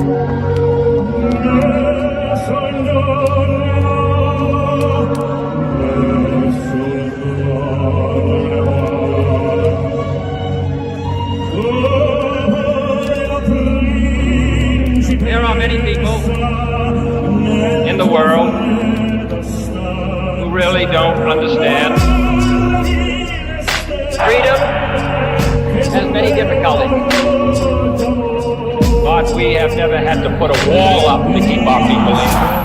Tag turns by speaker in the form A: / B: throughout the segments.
A: There are many people in the world who really don't understand. Freedom has many difficulties, but we have never had to put a wall up to keep our people in.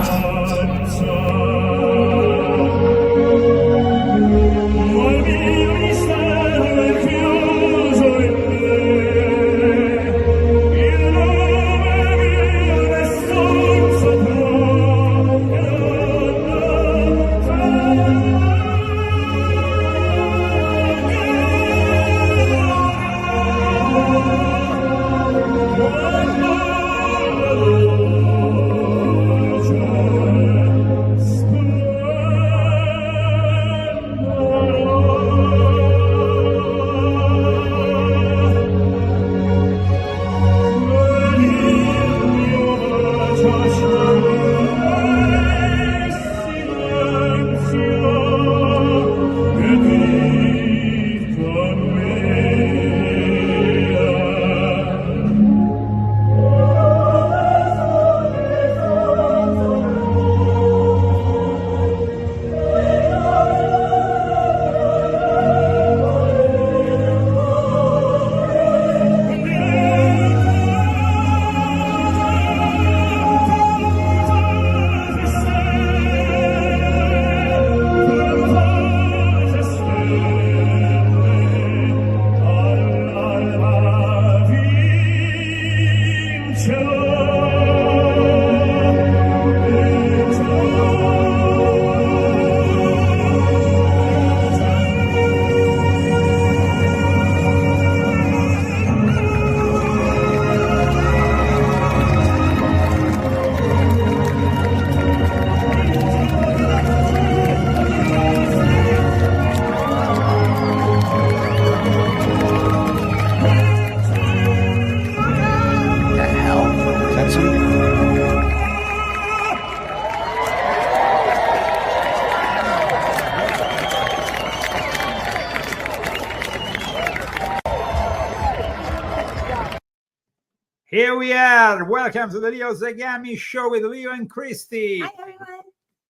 B: Here we are. Welcome to the Leo Zagami show with Leo and Christy.
C: Hi, everyone.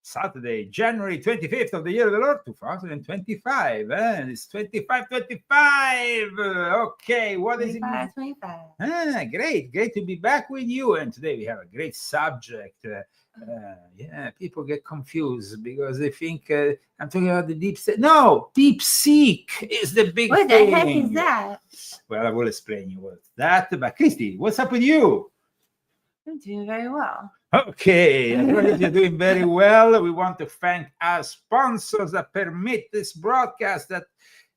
B: Saturday, January 25th of the year of the Lord, 2025. It's 25. Okay, what is it?
C: 25.
B: Great to be back with you. And today we have a great subject. People get confused because they think I'm talking about the Deepseek. No, Deepseek is the big thing.
C: What the heck is that?
B: Well, I will explain you what that. But Christy, what's up with you?
C: I'm doing very well.
B: Okay, I know that you're doing very well. We want to thank our sponsors that permit this broadcast, that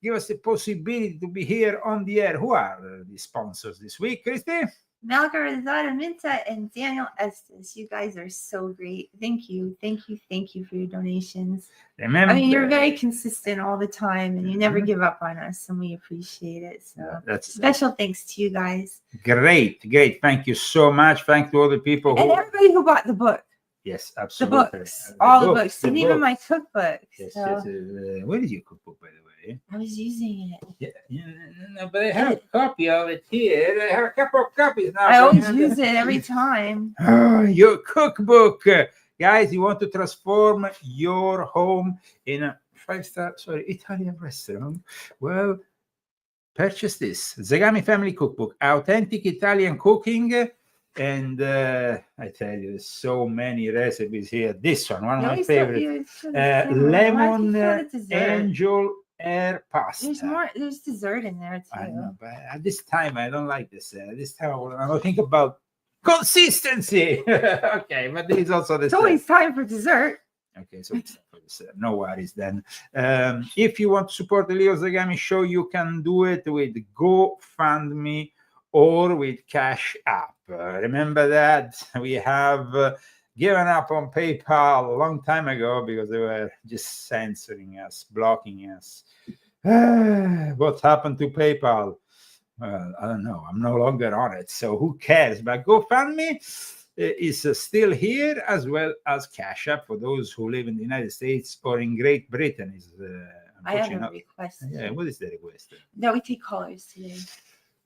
B: give us the possibility to be here on the air. Who are the sponsors this week, Christy?
C: Malcolm Rosada Minta and Daniel Estes. You guys are so great. Thank you for your donations.
B: Remember,
C: I mean, you're very consistent all the time, and you never give up on us, and we appreciate it. So
B: that's
C: special thanks to you guys.
B: Great. Thank you so much. Thank to all the people
C: and everybody who bought the book.
B: Yes, absolutely.
C: The books, all the books, and even my cookbook.
B: Yes,
C: so.
B: yes. Where is your cookbook, by the way?
C: I was using it.
B: No, but I have a copy of it here. I have a couple of copies now.
C: I always use it every time.
B: Your cookbook. Guys, you want to transform your home in a Italian restaurant? Well, purchase this. Zagami Family Cookbook. Authentic Italian cooking. And I tell you, there's so many recipes here. This one of my favorites. Lemon angel air pasta.
C: There's dessert in there too.
B: I know, but at this time I don't like this. This time I want to think about consistency. Okay, but there's also this.
C: It's always time for dessert.
B: Okay, so it's for dessert. No worries then. If you want to support the Leo Zagami show, you can do it with GoFundMe or with Cash App. Remember that we have given up on PayPal a long time ago because they were just censoring us, blocking us. What happened to PayPal? Well, I don't know. I'm no longer on it, so who cares? But GoFundMe is still here, as well as Cash App for those who live in the United States or in Great Britain. Is
C: I have a
B: unfortunately
C: request.
B: yeah. What is the request?
C: No, we take callers today.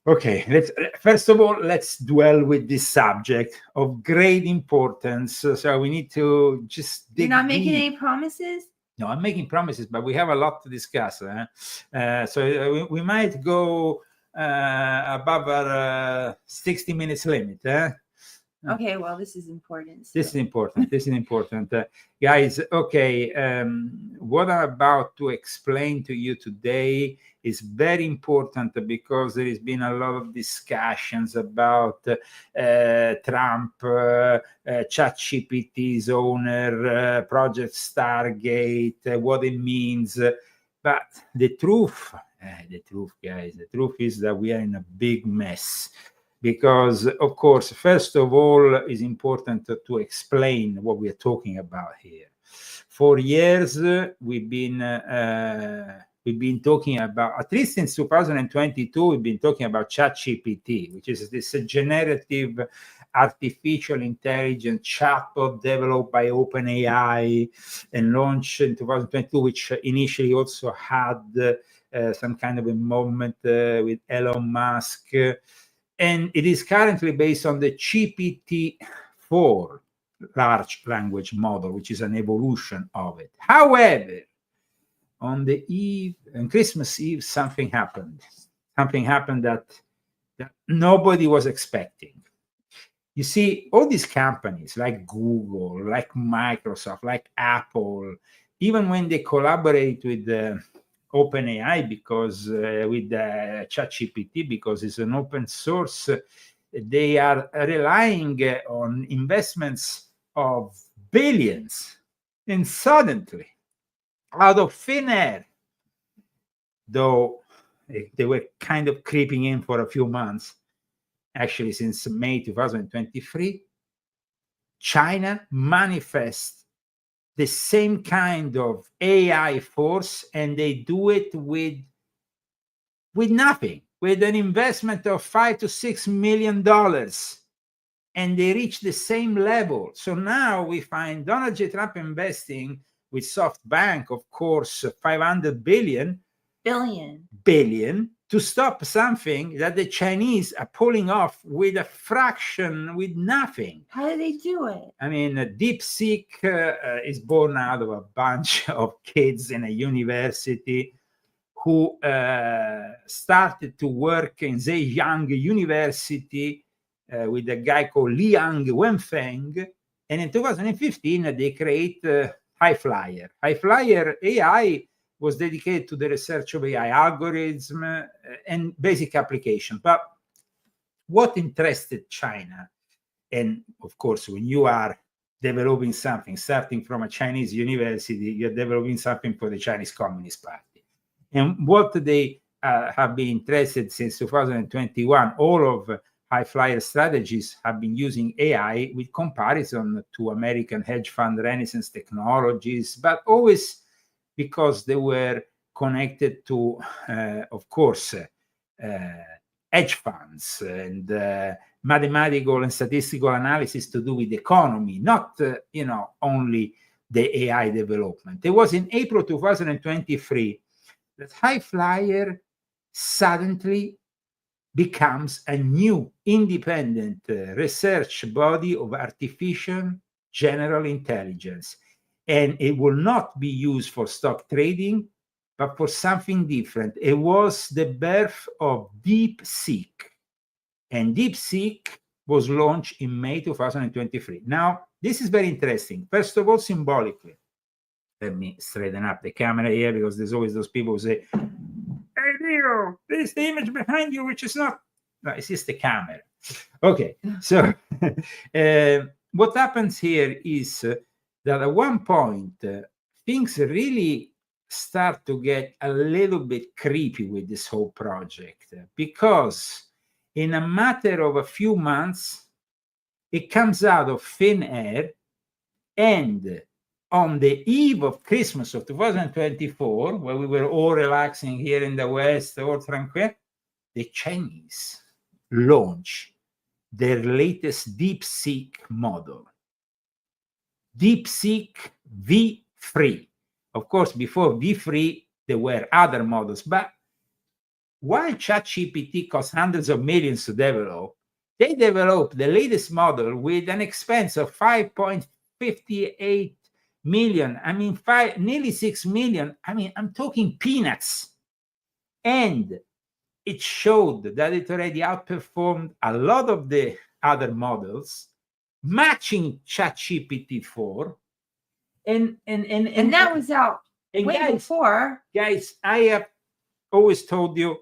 B: Okay, first of all, let's dwell with this subject of great importance. So we need to just dig
C: You're not making
B: deep.
C: any promises?
B: No, I'm making promises, but we have a lot to discuss. So we might go above our 60 minutes limit.
C: Okay, well, this is important.
B: This is
C: so-
B: important. This is important. Guys, okay, what I'm about to explain to you today is very important because there has been a lot of discussions about Trump, ChatGPT's owner, Project Stargate, what it means. But the truth, guys, the truth is that we are in a big mess. Because, of course, first of all, it's important to explain what we are talking about here. For years, we've been talking about, at least since 2022, we've been talking about ChatGPT, which is this generative artificial intelligence chatbot developed by OpenAI and launched in 2022, which initially also had some kind of a moment with Elon Musk. And it is currently based on the GPT-4 large language model, which is an evolution of it. However, on Christmas Eve, something happened. Something happened that nobody was expecting. You see, all these companies like Google, like Microsoft, like Apple, even when they collaborate with OpenAI, because with ChatGPT, because it's an open source, they are relying on investments of billions, and suddenly, out of thin air, though they were kind of creeping in for a few months, actually since May 2023, China manifests the same kind of AI force, and they do it with nothing, with an investment of $5 to $6 million, and they reach the same level. So now we find Donald J. Trump investing with SoftBank, of course, 500 billion to stop something that the Chinese are pulling off with a fraction, with nothing.
C: How do they do it?
B: I mean, Deepseek is born out of a bunch of kids in a university who started to work in Zhejiang University with a guy called Liang Wenfeng. And in 2015, they create High Flyer. High Flyer AI was dedicated to the research of AI algorithm and basic application. But what interested China, and of course, when you are developing something, starting from a Chinese university, you're developing something for the Chinese Communist Party. And what they have been interested since 2021, all of High Flyer strategies have been using AI with comparison to American hedge fund Renaissance Technologies, but always because they were connected to, of course, hedge funds and mathematical and statistical analysis to do with the economy, not only the AI development. It was in April 2023 that High Flyer suddenly becomes a new independent research body of artificial general intelligence. And it will not be used for stock trading, but for something different. It was the birth of Deepseek. And Deepseek was launched in May 2023. Now, this is very interesting. First of all, symbolically, let me straighten up the camera here, because there's always those people who say, "Hey, Leo, there's the image behind you, which is not." No, it's just the camera. Okay, so what happens here is that at one point, things really start to get a little bit creepy with this whole project, because in a matter of a few months, it comes out of thin air, and on the eve of Christmas of 2024, where we were all relaxing here in the West, all tranquil, the Chinese launch their latest Deepseek model. Deepseek V3. Of course, before V3, there were other models, but while ChatGPT costs hundreds of millions to develop, they developed the latest model with an expense of 5.58 million. I mean, nearly 6 million. I mean, I'm talking peanuts. And it showed that it already outperformed a lot of the other models, matching ChatGPT 4. And
C: that was out way before.
B: Guys, I have always told you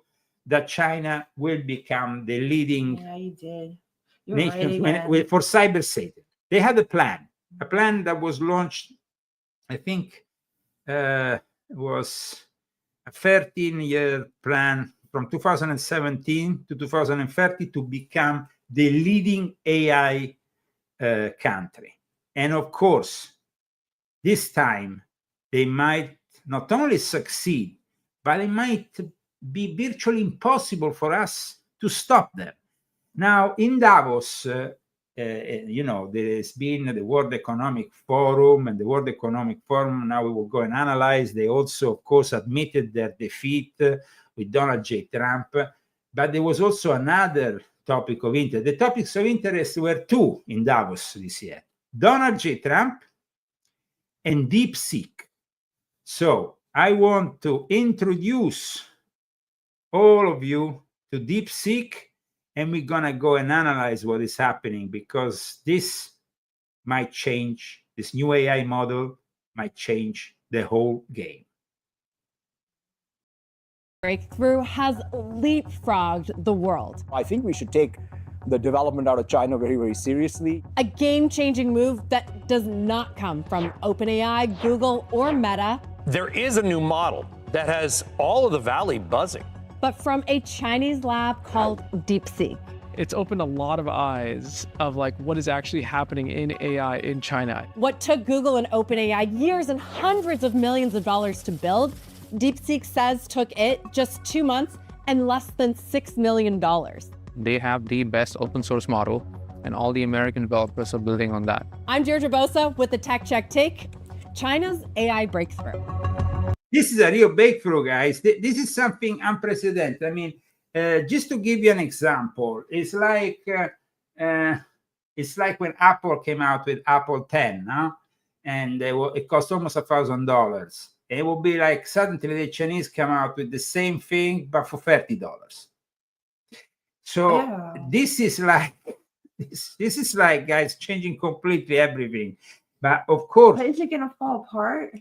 B: that China will become the leading nation for cyber Satan. They had a plan that was launched, I think, was a 13-year plan from 2017 to 2030 to become the leading AI country. And of course, this time they might not only succeed, but it might be virtually impossible for us to stop them. Now, in Davos, there's been the World Economic Forum, and the World Economic Forum, now we will go and analyze. They also, of course, admitted their defeat with Donald J. Trump. But there was also another topic of interest. The topics of interest were two in Davos this year: Donald J. Trump and Deepseek. So I want to introduce all of you to Deepseek, and we're going to go and analyze what is happening, because this might change, this new AI model might change the whole game.
D: Breakthrough has leapfrogged the world.
E: I think we should take the development out of China very, very seriously.
D: A game-changing move that does not come from OpenAI, Google, or Meta.
F: There is a new model that has all of the valley buzzing,
D: but from a Chinese lab called Deepseek.
G: It's opened a lot of eyes of like what is actually happening in AI in China.
D: What took Google and OpenAI years and hundreds of millions of dollars to build, Deepseek says took it just 2 months and less than $6 million.
H: They have the best open source model, and all the American developers are building on that.
D: I'm Deirdre Bosa with the Tech Check Take, China's AI breakthrough.
B: This is a real breakthrough, guys. This is something unprecedented. I mean, just to give you an example, it's like when Apple came out with Apple 10, no? And it cost almost $1,000. It will be like suddenly the Chinese come out with the same thing, but for $30. So this is like, guys, changing completely everything. But of course,
C: but is it going to fall apart?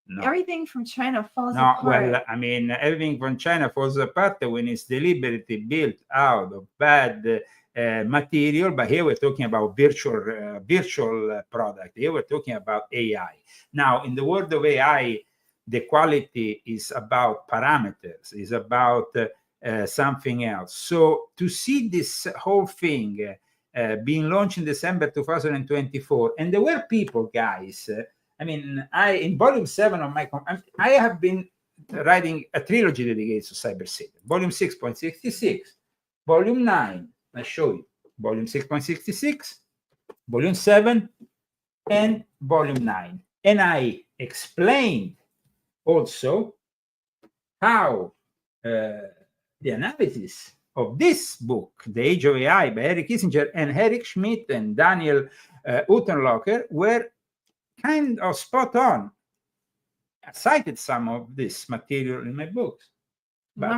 B: No.
C: Everything from China falls apart.
B: Well, I mean, everything from China falls apart when it's deliberately built out of bad material. But here we're talking about virtual product. Here we're talking about AI. Now, in the world of AI, the quality is about parameters, is about something else. So to see this whole thing being launched in December 2024, and there were people, guys. I mean, in volume 7 of my, I have been writing a trilogy dedicated to cyber Satan. Volume 6.66, volume 9. I show you volume 6.66, volume 7, and volume 9. And I explained also how the analysis of this book, The Age of AI by Eric Kissinger and Eric Schmidt and Daniel Utenlocher, were kind of spot on. I cited some of this material in my books. But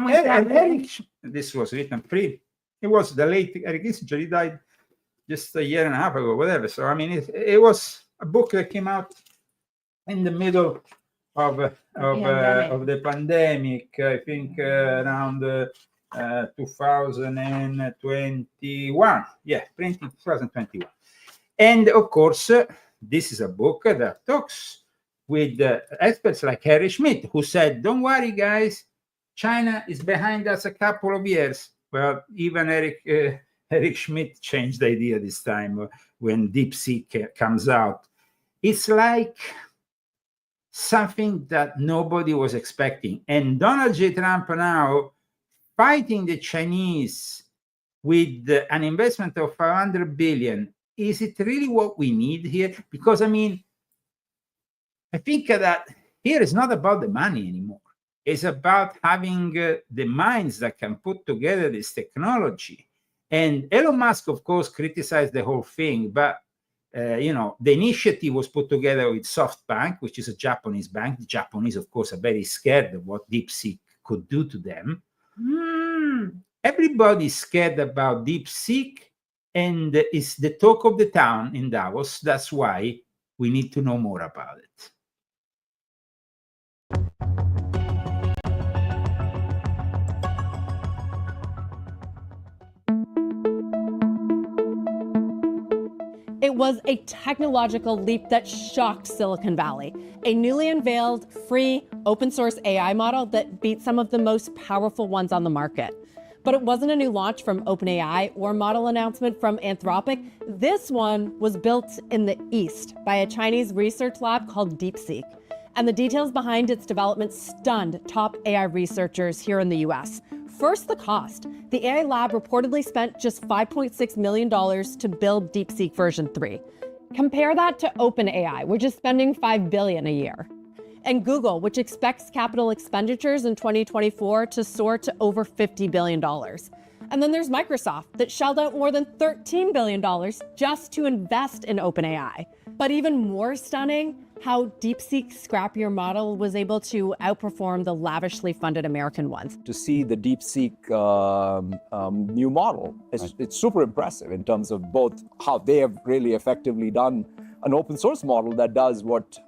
B: this was written it was the late Eric Kissinger. He died just a year and a half ago, whatever. So I mean, it was a book that came out in the middle of the pandemic. I think around 2021. Yeah, printing 2021. And of course, this is a book that talks with experts like Harry Schmidt, who said, don't worry, guys, China is behind us a couple of years. Well, even Eric Schmidt changed the idea this time when Deepseek comes out. It's like something that nobody was expecting. And Donald J. Trump now fighting the Chinese with an investment of 500 billion, is it really what we need here? Because, I mean, I think that here is not about the money anymore. It's about having the minds that can put together this technology. And Elon Musk, of course, criticized the whole thing, but the initiative was put together with SoftBank, which is a Japanese bank. The Japanese, of course, are very scared of what Deepseek could do to them. Everybody's scared about Deepseek, and it's the talk of the town in Davos. That's why we need to know more about it.
D: It was a technological leap that shocked Silicon Valley. A newly unveiled, free, open source AI model that beat some of the most powerful ones on the market. But it wasn't a new launch from OpenAI or model announcement from Anthropic. This one was built in the East by a Chinese research lab called Deepseek. And the details behind its development stunned top AI researchers here in the US. First, the cost. The AI lab reportedly spent just $5.6 million to build Deepseek version 3. Compare that to OpenAI, which is spending $5 billion a year. And Google, which expects capital expenditures in 2024 to soar to over $50 billion. And then there's Microsoft that shelled out more than $13 billion just to invest in OpenAI. But even more stunning, how Deepseek's scrappier model was able to outperform the lavishly funded American ones.
E: To see the Deepseek new model, it's super impressive in terms of both how they have really effectively done an open source model that does what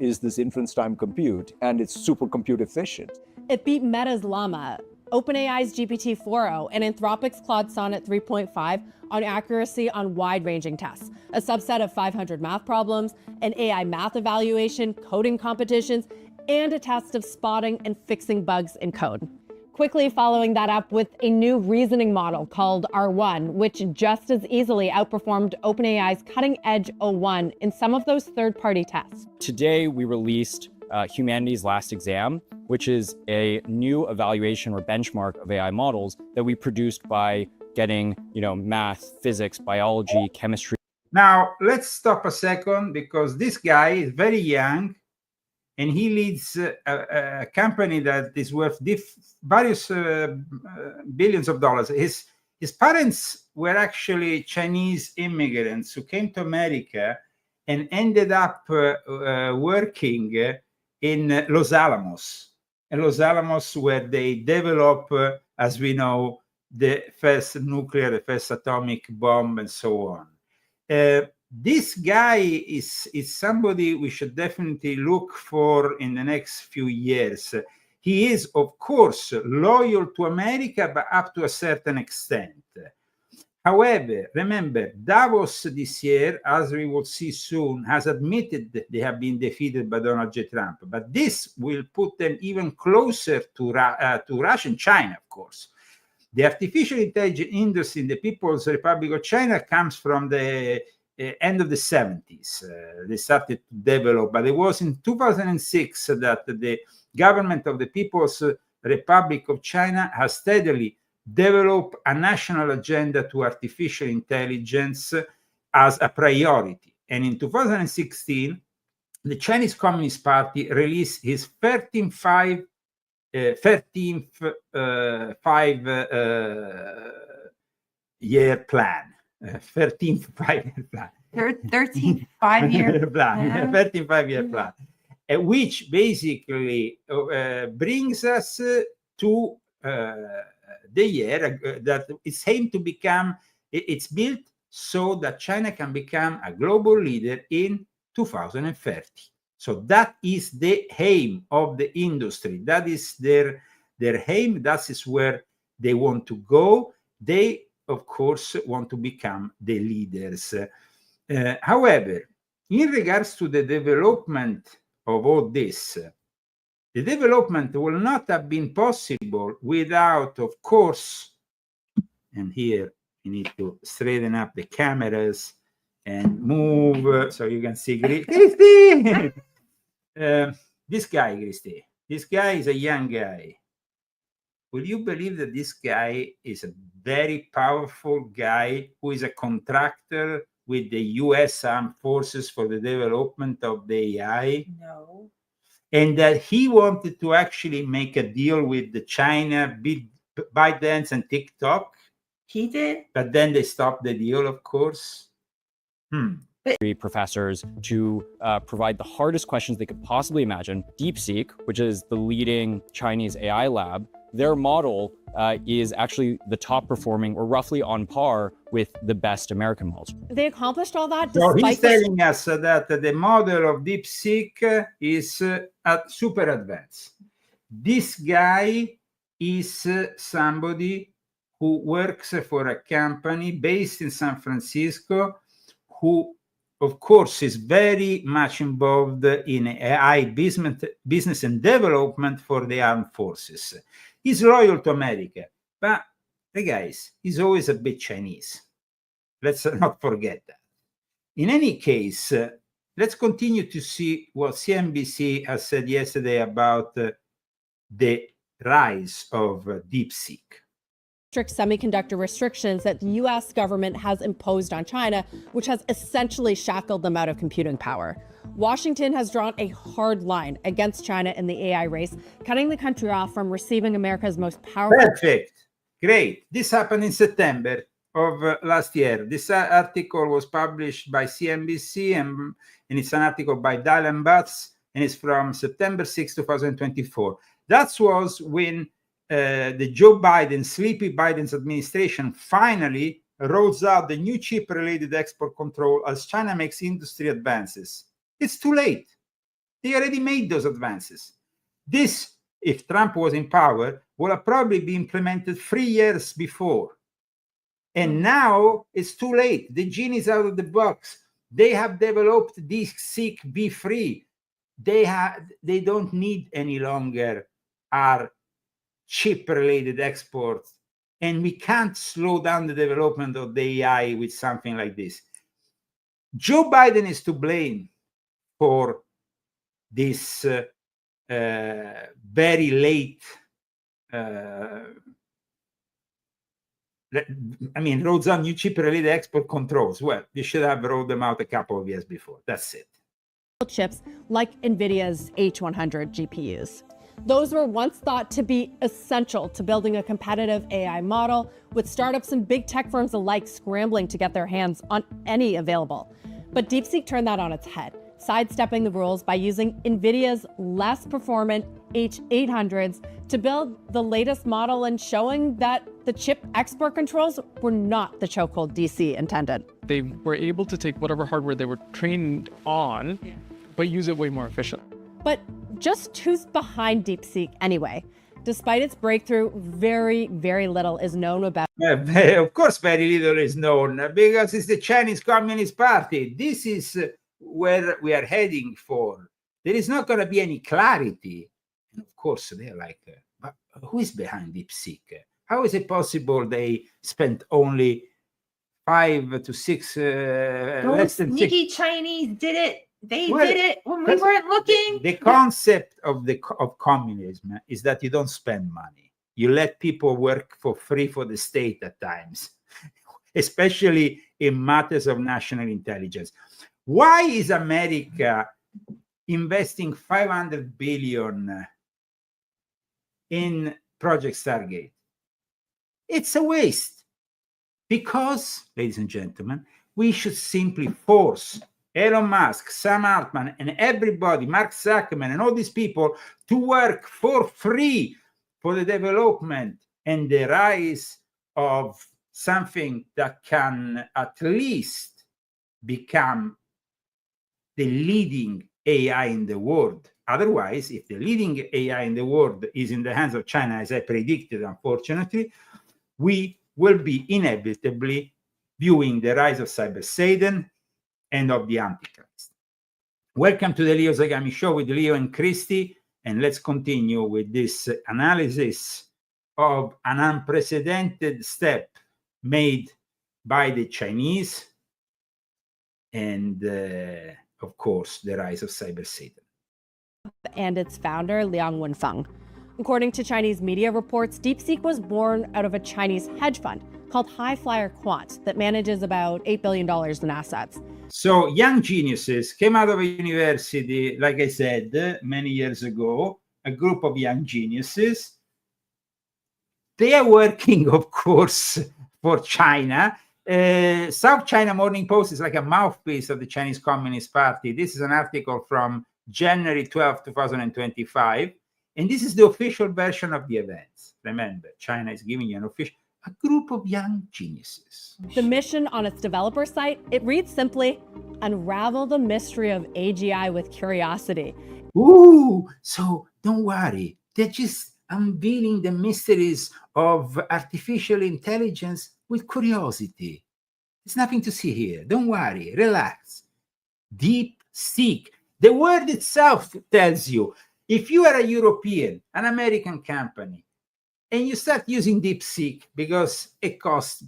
E: is this inference time compute, and it's super compute efficient.
D: It beat Meta's Llama, OpenAI's GPT-4o, and Anthropic's Claude Sonnet 3.5 on accuracy on wide-ranging tests, a subset of 500 math problems, an AI math evaluation, coding competitions, and a test of spotting and fixing bugs in code. Quickly following that up with a new reasoning model called R1, which just as easily outperformed OpenAI's cutting-edge O1 in some of those third-party tests.
I: Today, we released Humanity's Last Exam, which is a new evaluation or benchmark of AI models that we produced by getting, math, physics, biology, chemistry.
B: Now, let's stop a second, because this guy is very young and he leads a company that is worth various billions of dollars. His parents were actually Chinese immigrants who came to America and ended up working in Los Alamos. And Los Alamos, where they develop, as we know, the first nuclear, the first atomic bomb, and so on. This guy is somebody we should definitely look for in the next few years. He is, of course, loyal to America, but up to a certain extent. However, remember, Davos this year, as we will see soon, has admitted that they have been defeated by Donald J. Trump. But this will put them even closer to Russia and China, of course. The artificial intelligence industry in the People's Republic of China comes from the end of the 70s. They started to develop, but it was in 2006 that the government of the People's Republic of China has steadily developed a national agenda to artificial intelligence as a priority. And in 2016, the Chinese Communist Party released his 13th five-year plan. 13th five-year plan.
C: 13th five-year
B: plan. 13th five-year plan, which basically brings us to the year that it's aimed to become. It's built so that China can become a global leader in 2030. So that is the aim of the industry. That is their aim. That is where they want to go. They, of course, want to become the leaders. However, in regards to the development of all this, the development will not have been possible without, of course, and here you need to straighten up the cameras and move so you can see Christy. This guy, Christy. This guy is a young guy. will you believe that this guy is a very powerful guy who is a contractor with the US Armed Forces for the development of the AI?
C: No.
B: And that he wanted to actually make a deal with the China, ByteDance and TikTok.
C: He did?
B: But then they stopped the deal, of course.
I: Professors to provide the hardest questions they could possibly imagine. Deepseek, which is the leading Chinese AI lab, their model is actually the top performing, or roughly on par with the best American models.
D: They accomplished all that
B: So
D: despite
B: he's telling us that the model of Deepseek is super advanced. This guy is somebody who works for a company based in San Francisco, who, of course, is very much involved in AI business and development for the armed forces. He's loyal to America, but the guys, he's always a bit Chinese. Let's not forget that. In any case, let's continue to see what CNBC has said yesterday about the rise of Deepseek.
D: strict semiconductor restrictions that the US government has imposed on China, which has essentially shackled them out of computing power. Washington has drawn a hard line against China in the AI race, cutting the country off from receiving America's most powerful.
B: Perfect. Great. This happened in September of last year. This article was published by CNBC, and it's an article by Dylan Butts, and it's from September 6, 2024. That was when the Joe Biden, sleepy Biden's administration finally rolls out the new chip-related export control as China makes industry advances. It's too late. They already made those advances. This, if Trump was in power, would have probably been implemented 3 years before. And now it's too late. The genie is out of the box. They have developed Deepseek B3. They don't need any longer our chip-related exports, and we can't slow down the development of the AI with something like this. Joe Biden is to blame for this very late, rolls on new chip-related export controls. Well, you should have rolled them out a couple of years before. That's it.
D: Chips like NVIDIA's H100 GPUs. Those were once thought to be essential to building a competitive AI model, with startups and big tech firms alike scrambling to get their hands on any available. But Deepseek turned that on its head, sidestepping the rules by using NVIDIA's less performant H800s to build the latest model, and showing that the chip export controls were not the chokehold DC intended.
G: They were able to take whatever hardware they were trained on, but use it way more efficiently.
D: But just who's behind Deepseek anyway? Despite its breakthrough, very, very little is known about it.
B: Of course, very little is known, because it's the Chinese Communist Party. This is where we are heading for. There is not going to be any clarity. And of course, they're like, but who is behind Deepseek? How is it possible they spent only 5 to 6, less than
C: sneaky 6 Chinese did it. They did it when we weren't looking.
B: The concept of communism is that you don't spend money. You let people work for free for the state at times, especially in matters of national intelligence. Why is America investing $500 billion in Project Stargate? It's a waste, because, ladies and gentlemen, we should simply force Elon Musk, Sam Altman, and everybody, Mark Zuckerberg, and all these people to work for free for the development and the rise of something that can at least become the leading AI in the world. Otherwise, if the leading AI in the world is in the hands of China, as I predicted, unfortunately, we will be inevitably viewing the rise of Cyber Satan and of the Antichrist. Welcome to the Leo Zagami Show with Leo and Christy, and let's continue with this analysis of an unprecedented step made by the Chinese and, of course, the rise of Cyber Satan.
D: And its founder, Liang Wenfeng. According to Chinese media reports, Deepseek was born out of a Chinese hedge fund called High Flyer Quant that manages about $8 billion in assets.
B: So young geniuses came out of a university, like I said, many years ago, a group of young geniuses. They are working, of course, for China. South China Morning Post is like a mouthpiece of the Chinese Communist Party. This is an article from January 12, 2025. And this is the official version of the events. Remember, China is giving you an official, a group of young geniuses.
D: The mission on its developer site, it reads simply, unravel the mystery of AGI with curiosity.
B: Ooh, so don't worry. They're just unveiling the mysteries of artificial intelligence with curiosity. There's nothing to see here. Don't worry. Relax. Deepseek. The word itself tells you, if you are a European, an American company, and you start using Deepseek because it costs,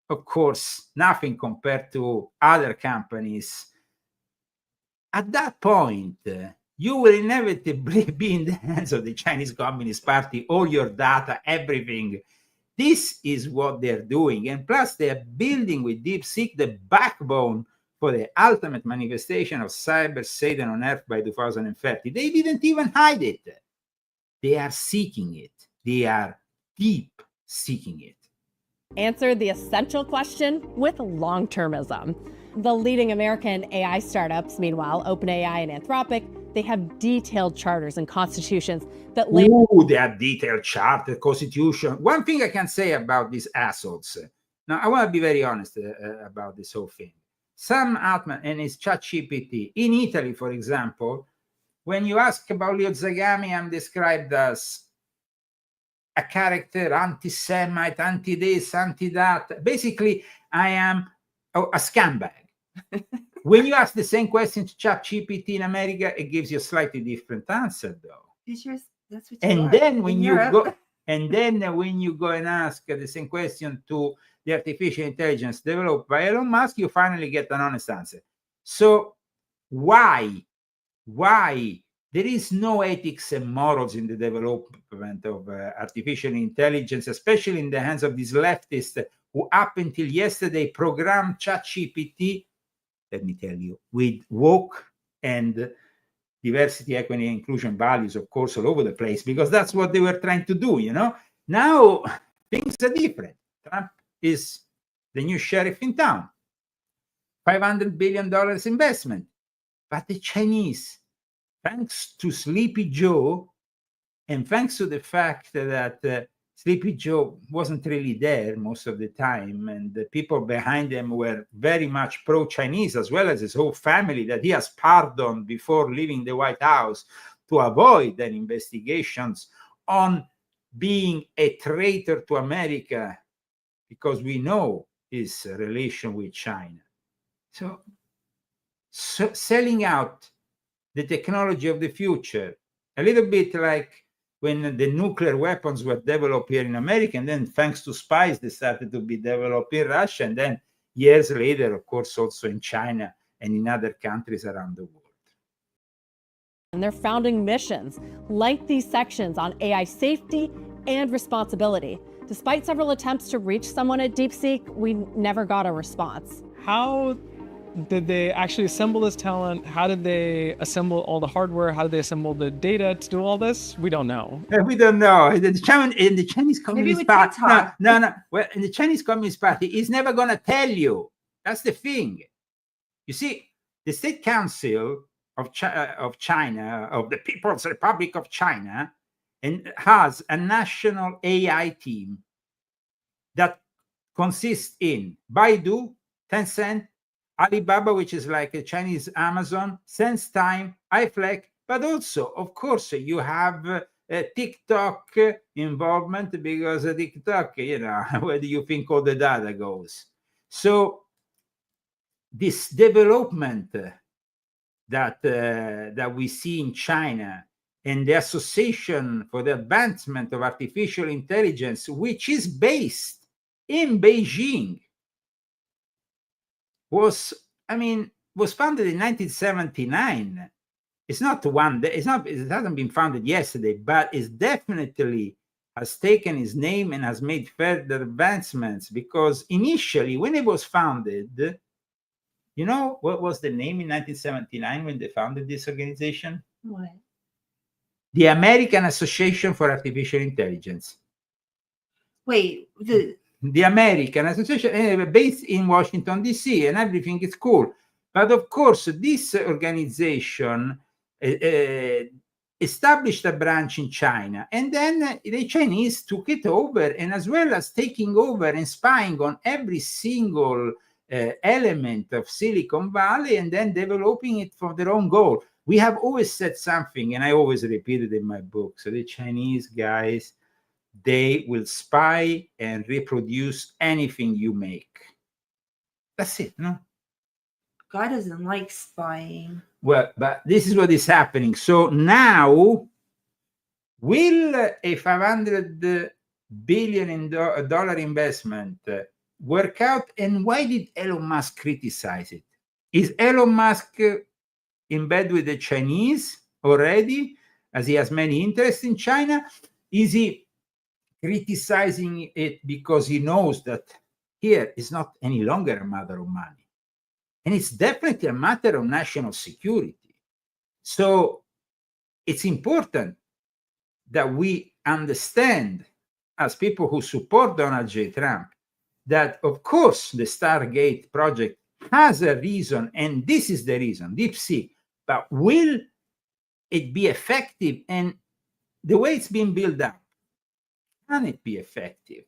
B: of course, nothing compared to other companies, at that point, you will inevitably be in the hands of the Chinese Communist Party, all your data, everything. This is what they're doing. And plus, they're building with Deepseek the backbone for the ultimate manifestation of cyber Satan on Earth by 2030. They didn't even hide it. They are seeking it. They are deep seeking it.
D: Answer the essential question with long-termism. The leading American AI startups, meanwhile, OpenAI and Anthropic, they have detailed charters and constitutions that lay.
B: Ooh, they have detailed charter, constitution. One thing I can say about these assholes. Now, I want to be very honest about this whole thing. Sam Altman and his ChatGPT in Italy, for example, when you ask about Leo Zagami, I'm described as a character, anti-Semite, anti-this, anti-that. Basically, I am a scumbag. When you ask the same question to ChatGPT in America, it gives you a slightly different answer, though.
C: That's what
B: And then when you go, and then when you go and ask the same question to the artificial intelligence developed by Elon Musk, you finally get an honest answer. So why there is no ethics and morals in the development of artificial intelligence, especially in the hands of these leftists who up until yesterday programmed ChatGPT, let me tell you, with woke and diversity, equity, and inclusion values, of course, all over the place, because that's what they were trying to do, you know? Now, things are different. Trump is the new sheriff in town. $500 billion investment. But the Chinese, thanks to Sleepy Joe, and thanks to the fact that Sleepy Joe wasn't really there most of the time, and the people behind him were very much pro-Chinese, as well as his whole family that he has pardoned before leaving the White House to avoid any investigations on being a traitor to America, because we know his relation with China. So selling out the technology of the future, a little bit like when the nuclear weapons were developed here in America, and then thanks to spies, they started to be developed in Russia, and then years later, of course, also in China and in other countries around the world.
D: And their founding missions, like these sections on AI safety and responsibility. Despite several attempts to reach someone at Deepseek, we never got a response.
G: How did they actually assemble this talent? How did they assemble all the hardware? How did they assemble the data to do all this? We don't know.
B: We don't know. In the Chinese Communist Party, no. Well, in the Chinese Communist Party, is never going to tell you. That's the thing. You see, the State Council of China, of the People's Republic of China, and has a national AI team that consists in Baidu, Tencent, Alibaba, which is like a Chinese Amazon, SenseTime, iFleck, but also, of course, you have TikTok involvement, because TikTok, you know, where do you think all the data goes? So this development that we see in China, and the Association for the Advancement of Artificial Intelligence, which is based in Beijing, was founded in 1979. it's not one day, it hasn't been founded yesterday, but it's definitely has taken his name and has made further advancements, because initially when it was founded, you know what was the name in 1979 when they founded this organization?
C: What?
B: The American Association for Artificial Intelligence.
C: Wait,
B: The American Association, based in Washington, D.C., and everything is cool. But of course, this organization established a branch in China, and then the Chinese took it over, and as well as taking over and spying on every single element of Silicon Valley, and then developing it for their own goal. We have always said something, and I always repeat it in my book. So the Chinese guys, they will spy and reproduce anything you make. That's it, no?
C: God doesn't like spying.
B: Well, but this is what is happening. So now, will a $500 billion dollar investment work out? And why did Elon Musk criticize it? Is Elon Musk in bed with the Chinese already, as he has many interests in China? Is he criticizing it because he knows that here is not any longer a matter of money? And it's definitely a matter of national security. So it's important that we understand, as people who support Donald J. Trump, that of course the Stargate project has a reason, and this is the reason, Deepseek. But will it be effective? And the way it's being built up, can it be effective?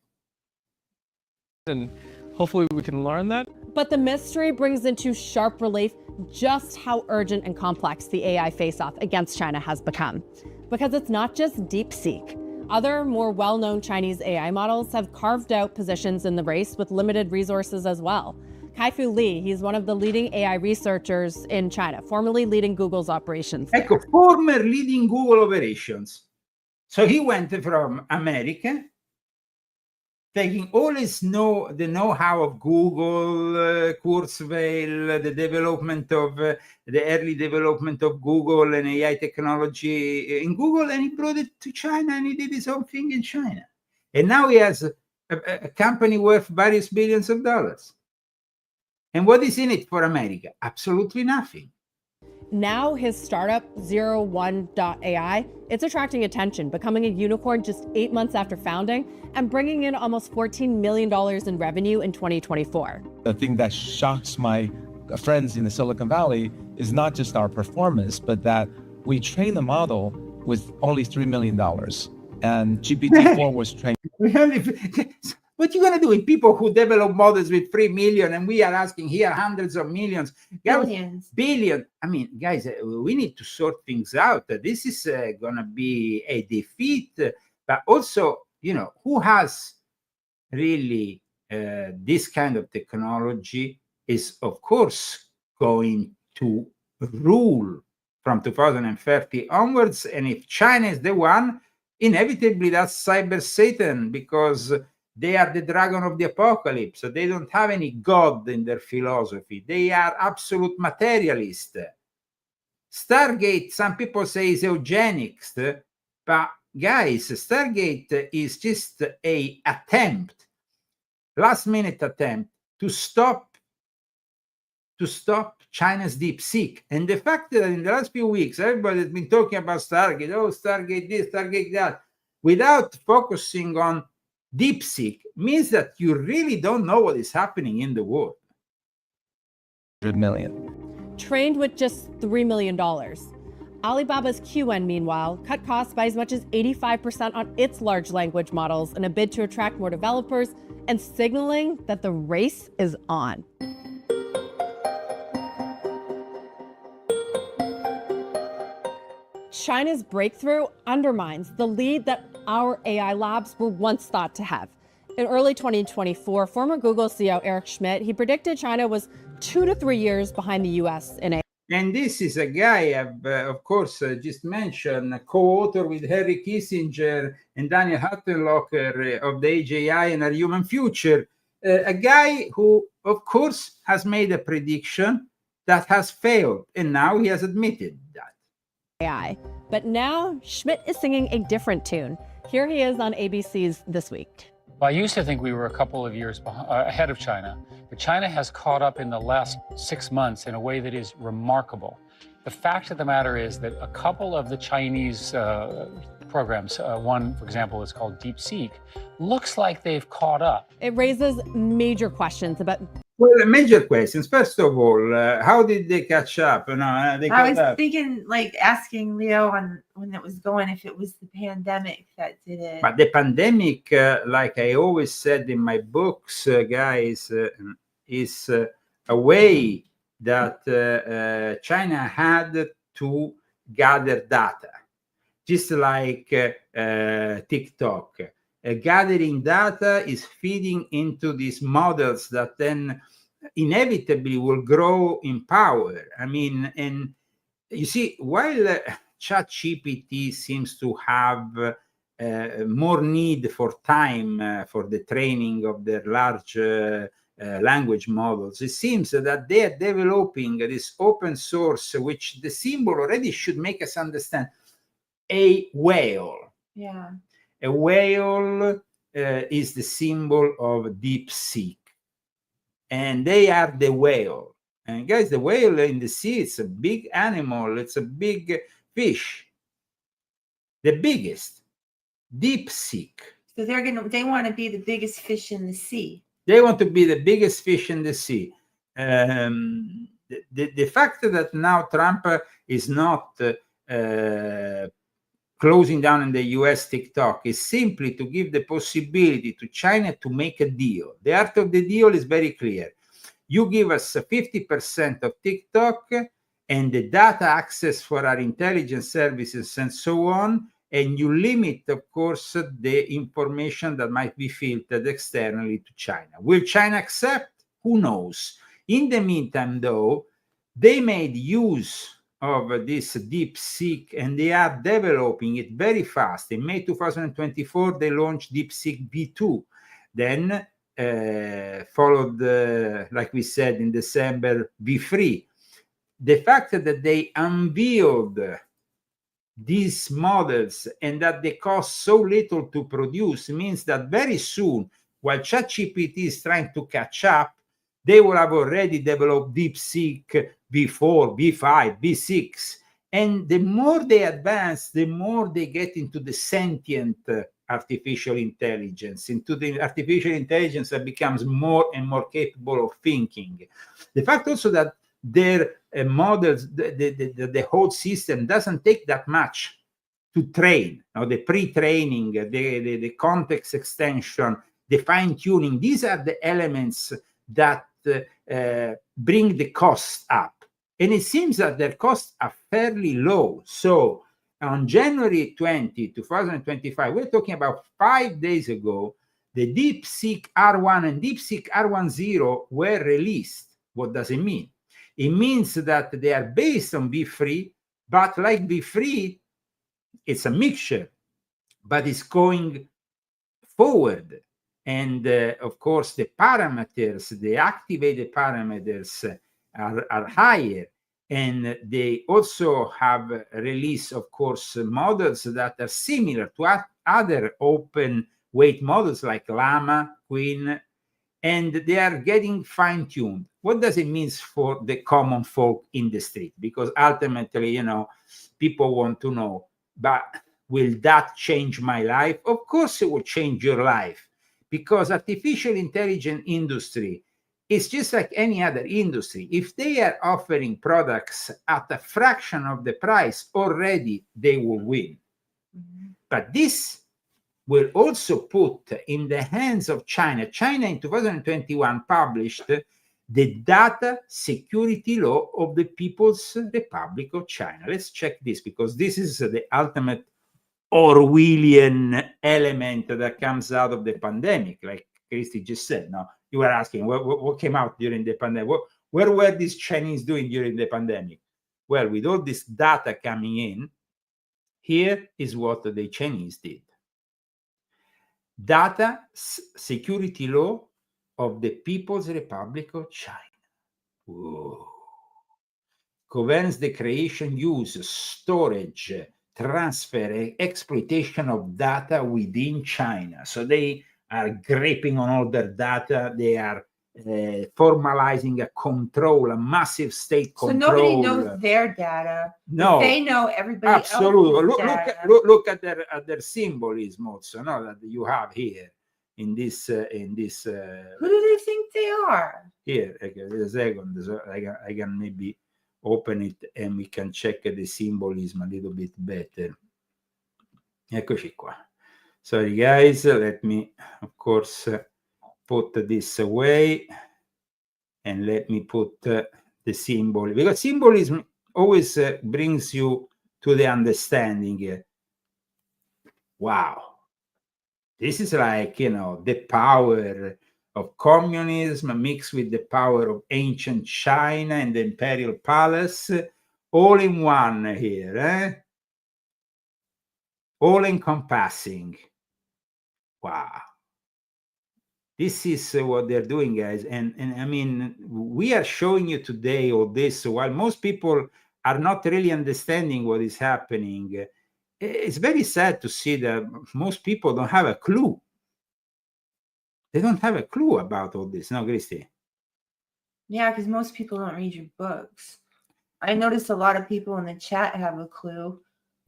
G: And hopefully we can learn that.
D: But the mystery brings into sharp relief just how urgent and complex the AI face-off against China has become. Because it's not just Deepseek. Other more well-known Chinese AI models have carved out positions in the race with limited resources as well. Kai-Fu Lee, he's one of the leading AI researchers in China, formerly leading Google's operations there.
B: Former leading Google operations. So he went from America, taking all his the know-how of Google, Kurzweil, the development of the early development of Google and AI technology in Google, and he brought it to China, and he did his own thing in China. And now he has a company worth various billions of dollars. And what is in it for America? Absolutely nothing.
D: Now his startup, 01.ai, it's attracting attention, becoming a unicorn just 8 months after founding and bringing in almost $14 million in revenue in 2024.
J: The thing that shocks my friends in the Silicon Valley is not just our performance, but that we trained the model with only $3 million. And GPT-4 was trained.
B: What are you going to do with people who develop models with 3 million, and we are asking here hundreds of millions? Billion. I mean, guys, we need to sort things out. This is going to be a defeat. But also, you know, who has really this kind of technology is, of course, going to rule from 2030 onwards. And if China is the one, inevitably that's cyber Satan, because they are the dragon of the apocalypse. So they don't have any God in their philosophy. They are absolute materialists. Stargate, some people say, is eugenics, but guys, Stargate is just a attempt, last-minute attempt to stop China's Deepseek. And the fact that in the last few weeks, everybody has been talking about Stargate, oh, Stargate this, Stargate that, without focusing on Deepseek, means that you really don't know what is happening in the world.
J: 100 million.
D: Trained with just $3 million. Alibaba's QN, meanwhile, cut costs by as much as 85% on its large language models in a bid to attract more developers and signaling that the race is on. China's breakthrough undermines the lead that our AI labs were once thought to have. In early 2024, former Google CEO Eric Schmidt, he predicted China was 2 to 3 years behind the US in AI.
B: And this is a guy I've, of course, just mentioned, co-author with Henry Kissinger and Daniel Huttenlocher of the AGI and Our Human Future, a guy who, of course, has made a prediction that has failed, and now he has admitted that.
D: AI. But now Schmidt is singing a different tune. Here he is on ABC's This Week.
K: Well, I used to think we were a couple of years ahead of China, but China has caught up in the last 6 months in a way that is remarkable. The fact of the matter is that a couple of the Chinese programs, one, for example, is called Deepseek, looks like they've caught up.
D: It raises major questions about.
B: Well, major questions. First of all, how did they catch up? They
C: I
B: caught
C: was
B: up.
C: thinking, like, asking Leo on when it was going, if it was the pandemic that did it.
B: But the pandemic, like I always said in my books, guys, is a way that China had to gather data, just like TikTok. Gathering data is feeding into these models that then inevitably will grow in power. I mean, and you see, while ChatGPT seems to have more need for time for the training of their large language models, it seems that they are developing this open source, which the symbol already should make us understand, a whale.
C: Yeah.
B: A whale is the symbol of Deepseek, and they are the whale. And guys, the whale in the sea, it's a big animal, it's a big fish, the biggest. Deepseek.
C: So they want to be the biggest fish in the sea.
B: They want to be the biggest fish in the sea. The fact that now Trump is not closing down in the US TikTok is simply to give the possibility to China to make a deal. The art of the deal is very clear. You give us 50% of TikTok and the data access for our intelligence services and so on, and you limit, of course, the information that might be filtered externally to China. Will China accept? Who knows? In the meantime, though, they made use of this Deepseek, and they are developing it very fast. In May 2024, they launched Deepseek V2. Then followed, like we said, in December, V3. The fact that they unveiled these models and that they cost so little to produce means that very soon, while ChatGPT is trying to catch up, they will have already developed Deepseek V4, V5, V6. And the more they advance, the more they get into the sentient artificial intelligence, into the artificial intelligence that becomes more and more capable of thinking. The fact also that their models, the whole system doesn't take that much to train. The pre-training, the context extension, the fine-tuning, these are the elements that bring the cost up. And it seems that their costs are fairly low. So on January 20, 2025, we're talking about 5 days ago, the Deepseek R1 and Deepseek R10 were released. What does it mean? It means that they are based on V3, but like V3, it's a mixture, but it's going forward. And of course, the parameters, the activated parameters are higher. And they also have released, of course, models that are similar to other open weight models like Llama, Queen, and they are getting fine-tuned. What does it mean for the common folk in the street? Because ultimately, people want to know, but will that change my life? Of course it will change your life, because artificial intelligence industry is just like any other industry. If they are offering products at a fraction of the price, already they will win. Mm-hmm. But this will also put in the hands of China. China in 2021 published the Data Security Law of the People's Republic of China. Let's check this, because this is the ultimate Orwellian element that comes out of the pandemic, like Christy just said. Now, you were asking what came out during the pandemic. Where were these Chinese doing during the pandemic? Well, with all this data coming in, here is what the Chinese did. Data Security Law of the People's Republic of China. Whoa. governs the creation, use, storage, transfer, exploitation of data within China. So they are gripping on all their data. They are formalizing a control, a massive state
C: So
B: control.
C: nobody knows their data.
B: No,
C: but they know everybody
B: absolutely.
C: else's data.
B: Look at their symbolism also. No, that you have here in this.
C: Who do they think they are?
B: Here, okay, a second. So I can maybe open it and we can check the symbolism a little bit better. Eccoci qua. Sorry, guys. Let me, of course, put this away, and let me put the symbol, because symbolism always brings you to the understanding. Wow, this is like, you know, the power of communism mixed with the power of ancient China and the imperial palace, all in one here, eh? All encompassing. Wow. This is what they're doing, guys. And I mean, we are showing you today all this while most people are not really understanding what is happening. It's very sad to see that most people don't have a clue. They don't have a clue about all this. No, Christy?
C: Yeah, because most people don't read your books. I noticed a lot of people in the chat have a clue.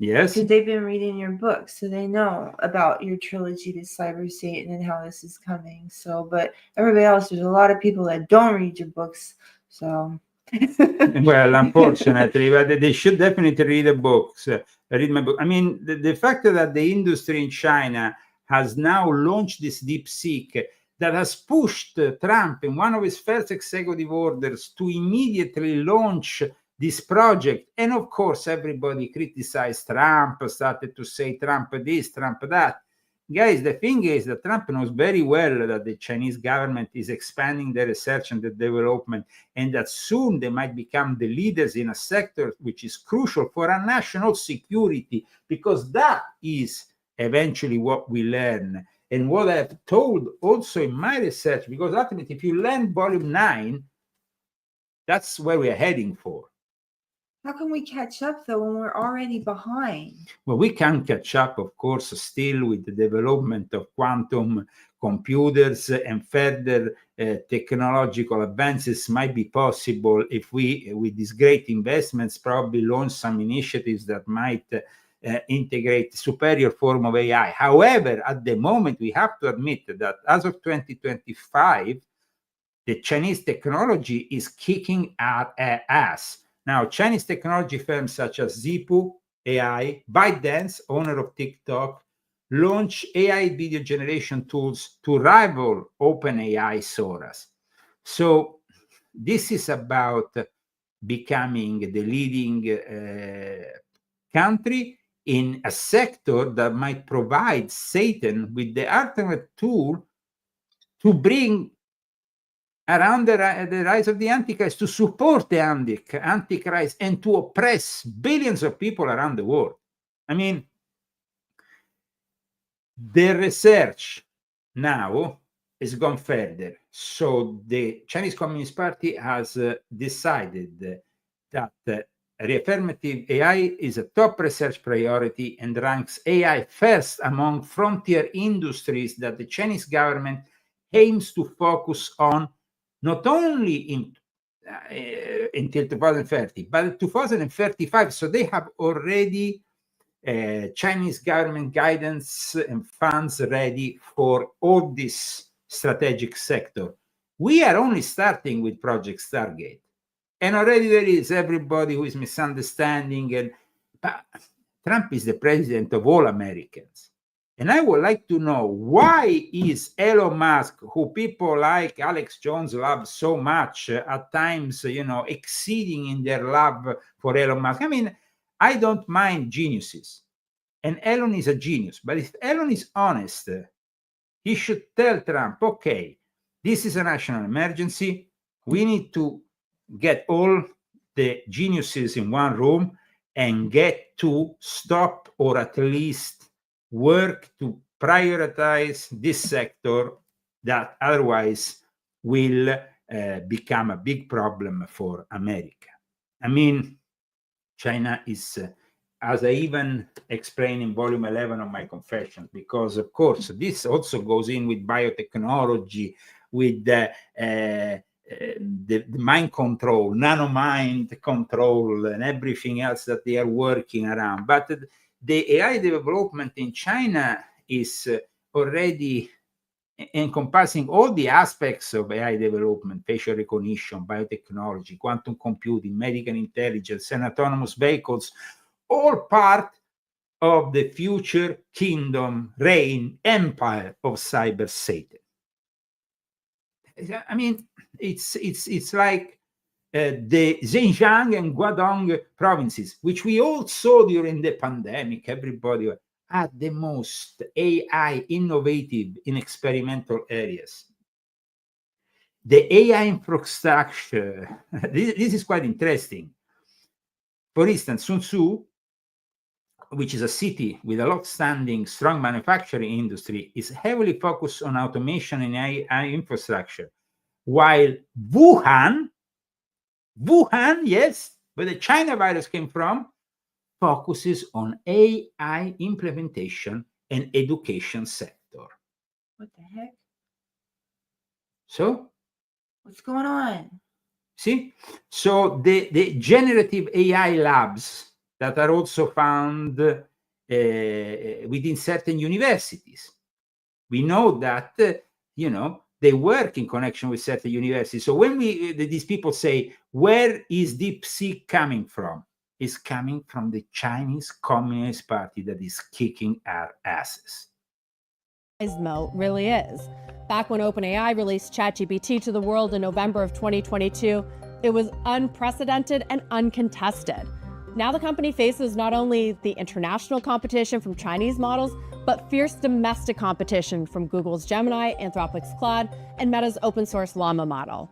B: Yes.
C: Because they've been reading your books, so they know about your trilogy to Cyber Satan and how this is coming. So, but everybody else, there's a lot of people that don't read your books. So,
B: well, unfortunately, but they should definitely read the books. Read my book. I mean, the fact that the industry in China has now launched this Deepseek that has pushed Trump in one of his first executive orders to immediately launch this project. And of course, everybody criticized Trump, started to say Trump this, Trump that. Guys, the thing is that Trump knows very well that the Chinese government is expanding the research and the development, and that soon they might become the leaders in a sector which is crucial for our national security, because that is eventually what we learn. And what I've told also in my research, because ultimately, if you learn volume 9, that's where we're heading for.
C: how can we catch up though when we're already behind?
B: Well, we can catch up, of course, still with the development of quantum computers, and further technological advances might be possible if we, with these great investments, probably launch some initiatives that might integrate superior form of AI. However, at the moment, we have to admit that as of 2025, the Chinese technology is kicking our ass. Now, Chinese technology firms such as Zipu AI, ByteDance, owner of TikTok, launch AI video generation tools to rival OpenAI Soras. So this is about becoming the leading country in a sector that might provide Satan with the ultimate tool to bring around the rise of the Antichrist, to support the Antichrist, and to oppress billions of people around the world. I mean, the research now has gone further. So the Chinese Communist Party has decided that reaffirmative AI is a top research priority and ranks AI first among frontier industries that the Chinese government aims to focus on, not only until 2030, but 2035. So they have already Chinese government guidance and funds ready for all this strategic sector. We are only starting with Project Stargate. And already there is everybody who is misunderstanding. But Trump is the president of all Americans. And I would like to know, why is Elon Musk, who people like Alex Jones love so much, at times, exceeding in their love for Elon Musk? I mean, I don't mind geniuses. And Elon is a genius. But if Elon is honest, he should tell Trump, okay, this is a national emergency. We need to get all the geniuses in one room and get to stop, or at least work to prioritize this sector that otherwise will become a big problem for America. I mean, China is, as I even explained in volume 11 of my confession, because of course this also goes in with biotechnology, with the mind control, nano-mind control, and everything else that they are working around. But the AI development in China is already encompassing all the aspects of AI development: facial recognition, biotechnology, quantum computing, medical intelligence, and autonomous vehicles, all part of the future kingdom, reign, empire of cyber Satan. I mean, it's like the Xinjiang and Guangdong provinces, which we all saw during the pandemic. Everybody are the most AI innovative in experimental areas. The AI infrastructure, this is quite interesting. For instance, Sun Tzu, which is a city with a long-standing strong manufacturing industry, is heavily focused on automation and AI infrastructure, while Wuhan, yes, where the China virus came from, focuses on AI implementation and education sector.
C: What the heck?
B: So,
C: what's going on?
B: See, so the generative AI labs that are also found within certain universities. We know that, they work in connection with certain universities. So when these people say, where is Deepseek coming from? It's coming from the Chinese Communist Party that is kicking our asses.
D: Moat really is. Back when OpenAI released ChatGPT to the world in November of 2022, it was unprecedented and uncontested. Now the company faces not only the international competition from Chinese models, but fierce domestic competition from Google's Gemini, Anthropic's Claude, and Meta's open source Llama model.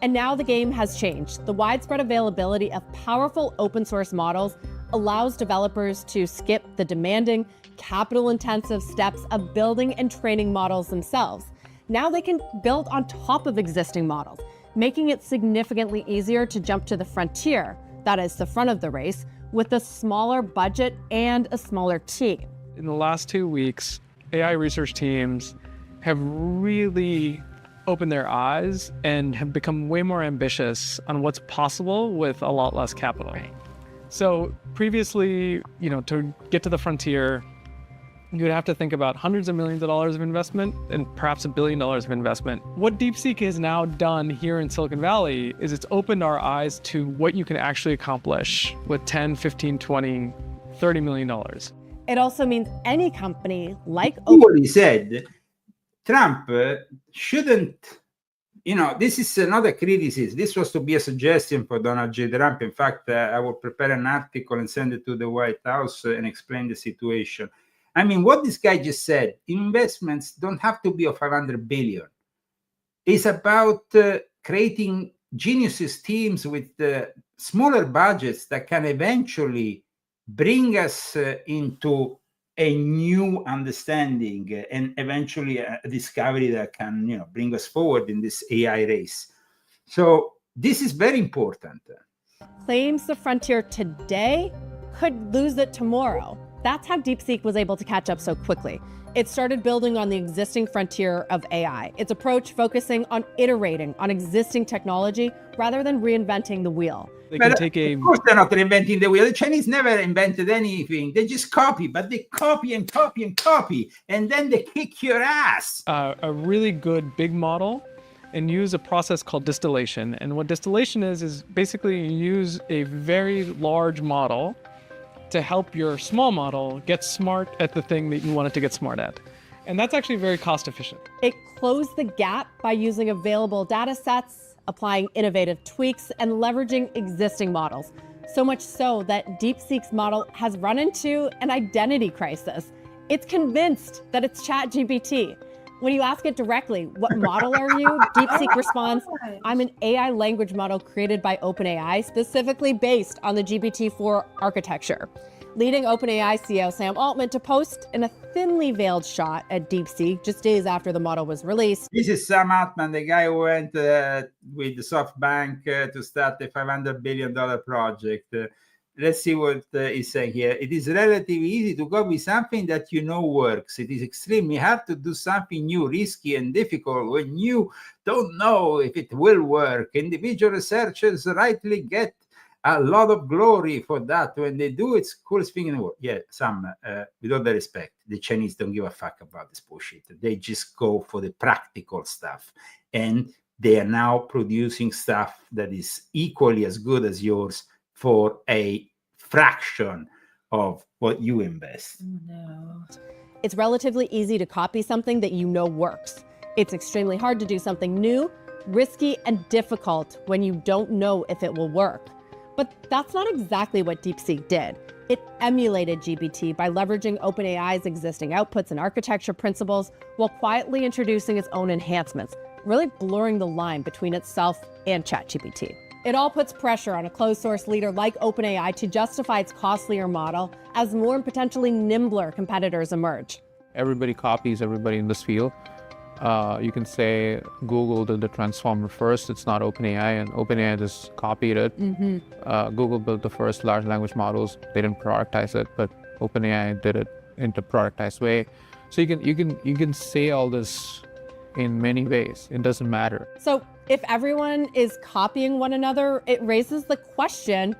D: And now the game has changed. The widespread availability of powerful open source models allows developers to skip the demanding, capital-intensive steps of building and training models themselves. Now they can build on top of existing models, making it significantly easier to jump to the frontier, that is the front of the race, with a smaller budget and a smaller team.
G: In the last 2 weeks, AI research teams have really opened their eyes and have become way more ambitious on what's possible with a lot less capital. So previously, to get to the frontier, you would have to think about hundreds of millions of dollars of investment and perhaps $1 billion of investment. What Deepseek has now done here in Silicon Valley is it's opened our eyes to what you can actually accomplish with 10, 15, 20, $30 million.
D: It also means any company like
B: What he said, Trump shouldn't, this is another criticism. This was to be a suggestion for Donald J. Trump. In fact, I will prepare an article and send it to the White House and explain the situation. I mean, what this guy just said, investments don't have to be of 500 billion. It's about creating geniuses teams with smaller budgets that can eventually bring us into a new understanding and eventually a discovery that can, bring us forward in this AI race. So this is very important.
D: Claims the frontier today could lose it tomorrow. That's how Deepseek was able to catch up so quickly. It started building on the existing frontier of AI. Its approach focusing on iterating on existing technology rather than reinventing the wheel.
G: They can take
B: Of course they're not reinventing the wheel. The Chinese never invented anything. They just copy, but they copy and copy and copy, and then they kick your ass.
G: A really good big model and use a process called distillation. And what distillation is basically you use a very large model to help your small model get smart at the thing that you want it to get smart at. And that's actually very cost efficient.
D: It closed the gap by using available data sets, applying innovative tweaks, and leveraging existing models. So much so that Deepseek's model has run into an identity crisis. It's convinced that it's ChatGPT. When you ask it directly, what model are you? Deepseek responds, I'm an AI language model created by OpenAI, specifically based on the GPT-4 architecture. leading OpenAI CEO Sam Altman to post in a thinly veiled shot at Deepseek just days after the model was released.
B: This is Sam Altman, the guy who went with the SoftBank to start a $500 billion project. Let's see what he's saying here. It is relatively easy to go with something that you know works. It is extremely hard to do something new, risky, and difficult when you don't know if it will work. Individual researchers rightly get a lot of glory for that. When they do, it's the coolest thing in the world. Yeah, Sam, with all the respect, the Chinese don't give a fuck about this bullshit. They just go for the practical stuff. And they are now producing stuff that is equally as good as yours for a fraction of what you invest.
C: No.
D: It's relatively easy to copy something that you know works. It's extremely hard to do something new, risky, and difficult when you don't know if it will work. But that's not exactly what Deepseek did. It emulated GPT by leveraging OpenAI's existing outputs and architecture principles while quietly introducing its own enhancements, really blurring the line between itself and ChatGPT. It all puts pressure on a closed source leader like OpenAI to justify its costlier model as more and potentially nimbler competitors emerge.
H: Everybody copies everybody in this field. You can say Google did the transformer first. It's not OpenAI, and OpenAI just copied it. Google built the first large language models. They didn't productize it, but OpenAI did it in a productized way. So you can say all this in many ways. It doesn't matter.
D: So if everyone is copying one another, it raises the question,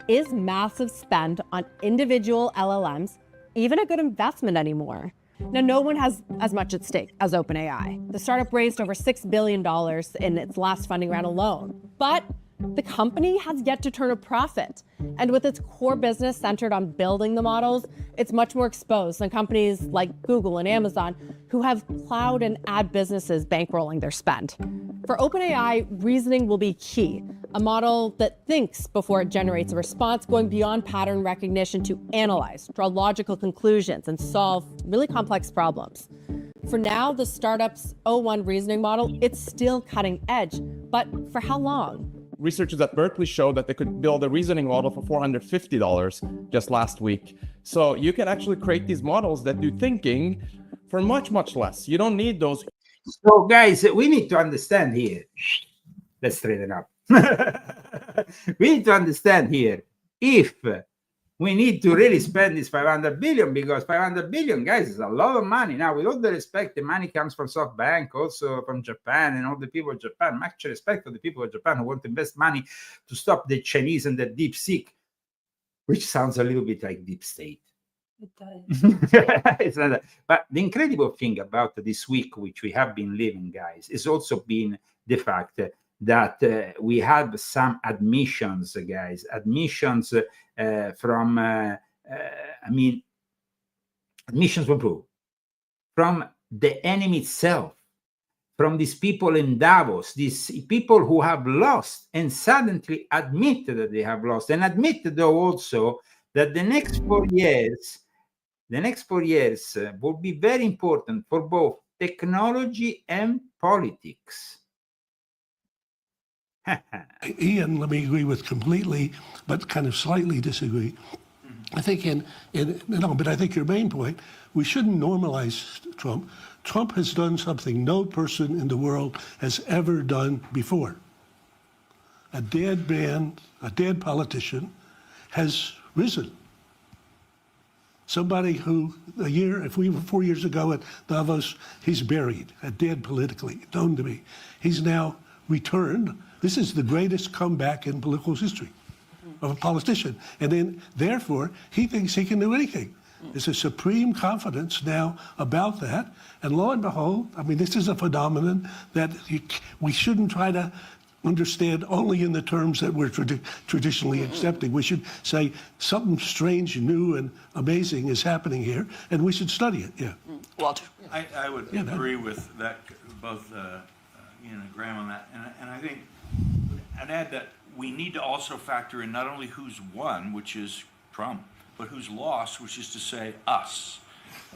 D: is massive spend on individual LLMs even a good investment anymore? Now, no one has as much at stake as OpenAI. The startup raised over $6 billion in its last funding round alone. But the company has yet to turn a profit. And with its core business centered on building the models, it's much more exposed than companies like Google and Amazon, who have cloud and ad businesses bankrolling their spend. For OpenAI, reasoning will be key. A model that thinks before it generates a response, going beyond pattern recognition to analyze, draw logical conclusions, and solve really complex problems. For now, the startup's O1 reasoning model, it's still cutting edge, but for how long?
L: Researchers at Berkeley showed that they could build a reasoning model for $450 just last week. So you can actually create these models that do thinking for much, much less. You don't need those.
B: So, guys, we need to understand here. Let's straighten up. We need to understand here if we need to really spend this 500 billion, because 500 billion, guys, is a lot of money. Now, with all the respect, the money comes from SoftBank, also from Japan, and all the people of Japan. Much respect for the people of Japan who want to invest money to stop the Chinese and the Deepseek, which sounds a little bit like deep state.
C: It does.
B: It's not that. But the incredible thing about this week, which we have been living, guys, is also been the fact that we have some admissions, guys, admissions from, admissions from the enemy itself, from these people in Davos, these people who have lost and suddenly admitted that they have lost, and admitted though also that the next 4 years will be very important for both technology and politics.
M: Ian, let me agree with completely, but kind of slightly disagree. I think but I think your main point, we shouldn't normalize Trump. Trump has done something no person in the world has ever done before. A dead man, a dead politician, has risen. Somebody who if we were 4 years ago at Davos, he's buried, dead politically, known to me. He's now returned. This is the greatest comeback in political history of a politician. And then, therefore, he thinks he can do anything. There's a supreme confidence now about that. And lo and behold, this is a phenomenon that we shouldn't try to understand only in the terms that we're traditionally accepting. We should say something strange, new, and amazing is happening here, and we should study it. Yeah.
N: Walter? I would agree with that, both Ian and Graham on that. And I think I'd add that we need to also factor in not only who's won, which is Trump, but who's lost, which is to say us.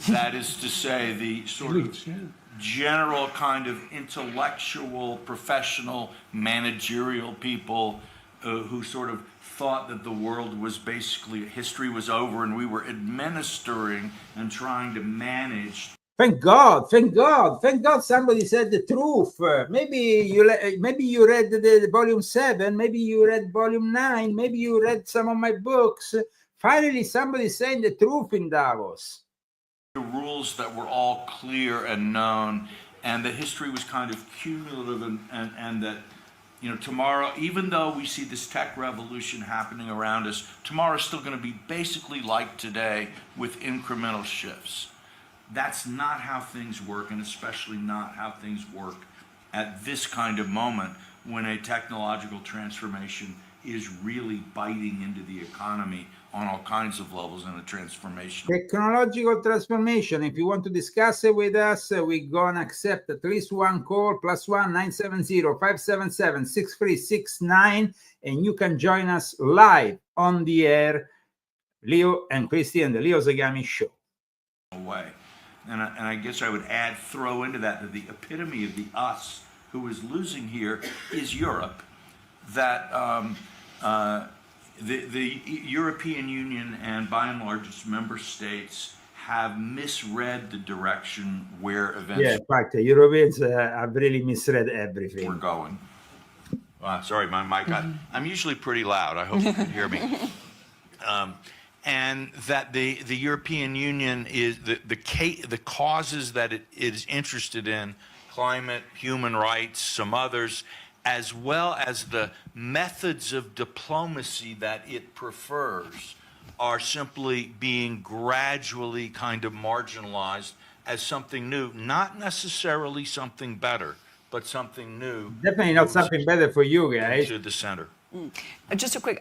N: That is to say the sort of general kind of intellectual, professional, managerial people who sort of thought that the world was basically, history was over and we were administering and trying to manage.
B: Thank God, thank God, thank God somebody said the truth. Maybe you read the volume 7, maybe you read volume 9, maybe you read some of my books. Finally, somebody saying the truth in Davos.
N: The rules that were all clear and known, and that history was kind of cumulative, and that, you know, tomorrow, even though we see this tech revolution happening around us, tomorrow's still going to be basically like today with incremental shifts. That's not how things work, and especially not how things work at this kind of moment when a technological transformation is really biting into the economy on all kinds of levels in a transformation.
B: Technological transformation. If you want to discuss it with us, we're going to accept at least one call, +1 970 577 6369, and you can join us live on the air, Leo and Christy and the Leo Zagami Show.
N: Away. And I guess I would throw into that the epitome of the us who is losing here is Europe. That the European Union and by and large its member states have misread the direction where events.
B: Yeah, in fact, the Europeans have really misread everything.
N: We're going. Sorry, my mic. I'm usually pretty loud. I hope you can hear me. And that the European Union is the causes that it is interested in, climate, human rights, some others, as well as the methods of diplomacy that it prefers, are simply being gradually kind of marginalized as something new, not necessarily something better, but something new.
B: Definitely not something better for you guys.
N: To the center.
O: Just a quick,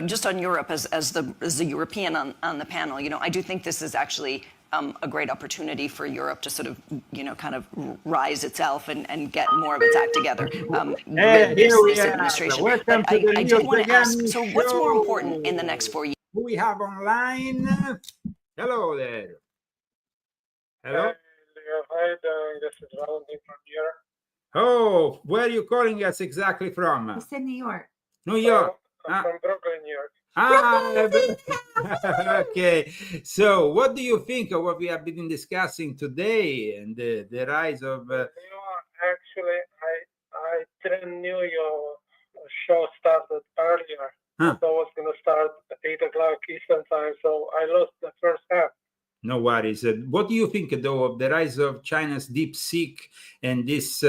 O: just on Europe as the European on the panel, you know, I do think this is actually a great opportunity for Europe to sort of, you know, kind of rise itself and get more of its act together with this administration. But I did want to ask, so what's more important in the next 4 years?
B: Who we have online? Hello there. Hello.
P: Hi, this is Valentin from Europe.
B: Oh, where are you calling us exactly from?
C: He said New York.
B: New York.
P: I'm from Brooklyn, New York.
B: Okay. So, what do you think of what we have been discussing today and the rise of?
P: Actually, I didn't know your show started earlier.
B: Huh.
P: So I was going to start at 8 o'clock Eastern time, so I lost the first half.
B: No worries. What do you think, though, of the rise of China's Deepseek and this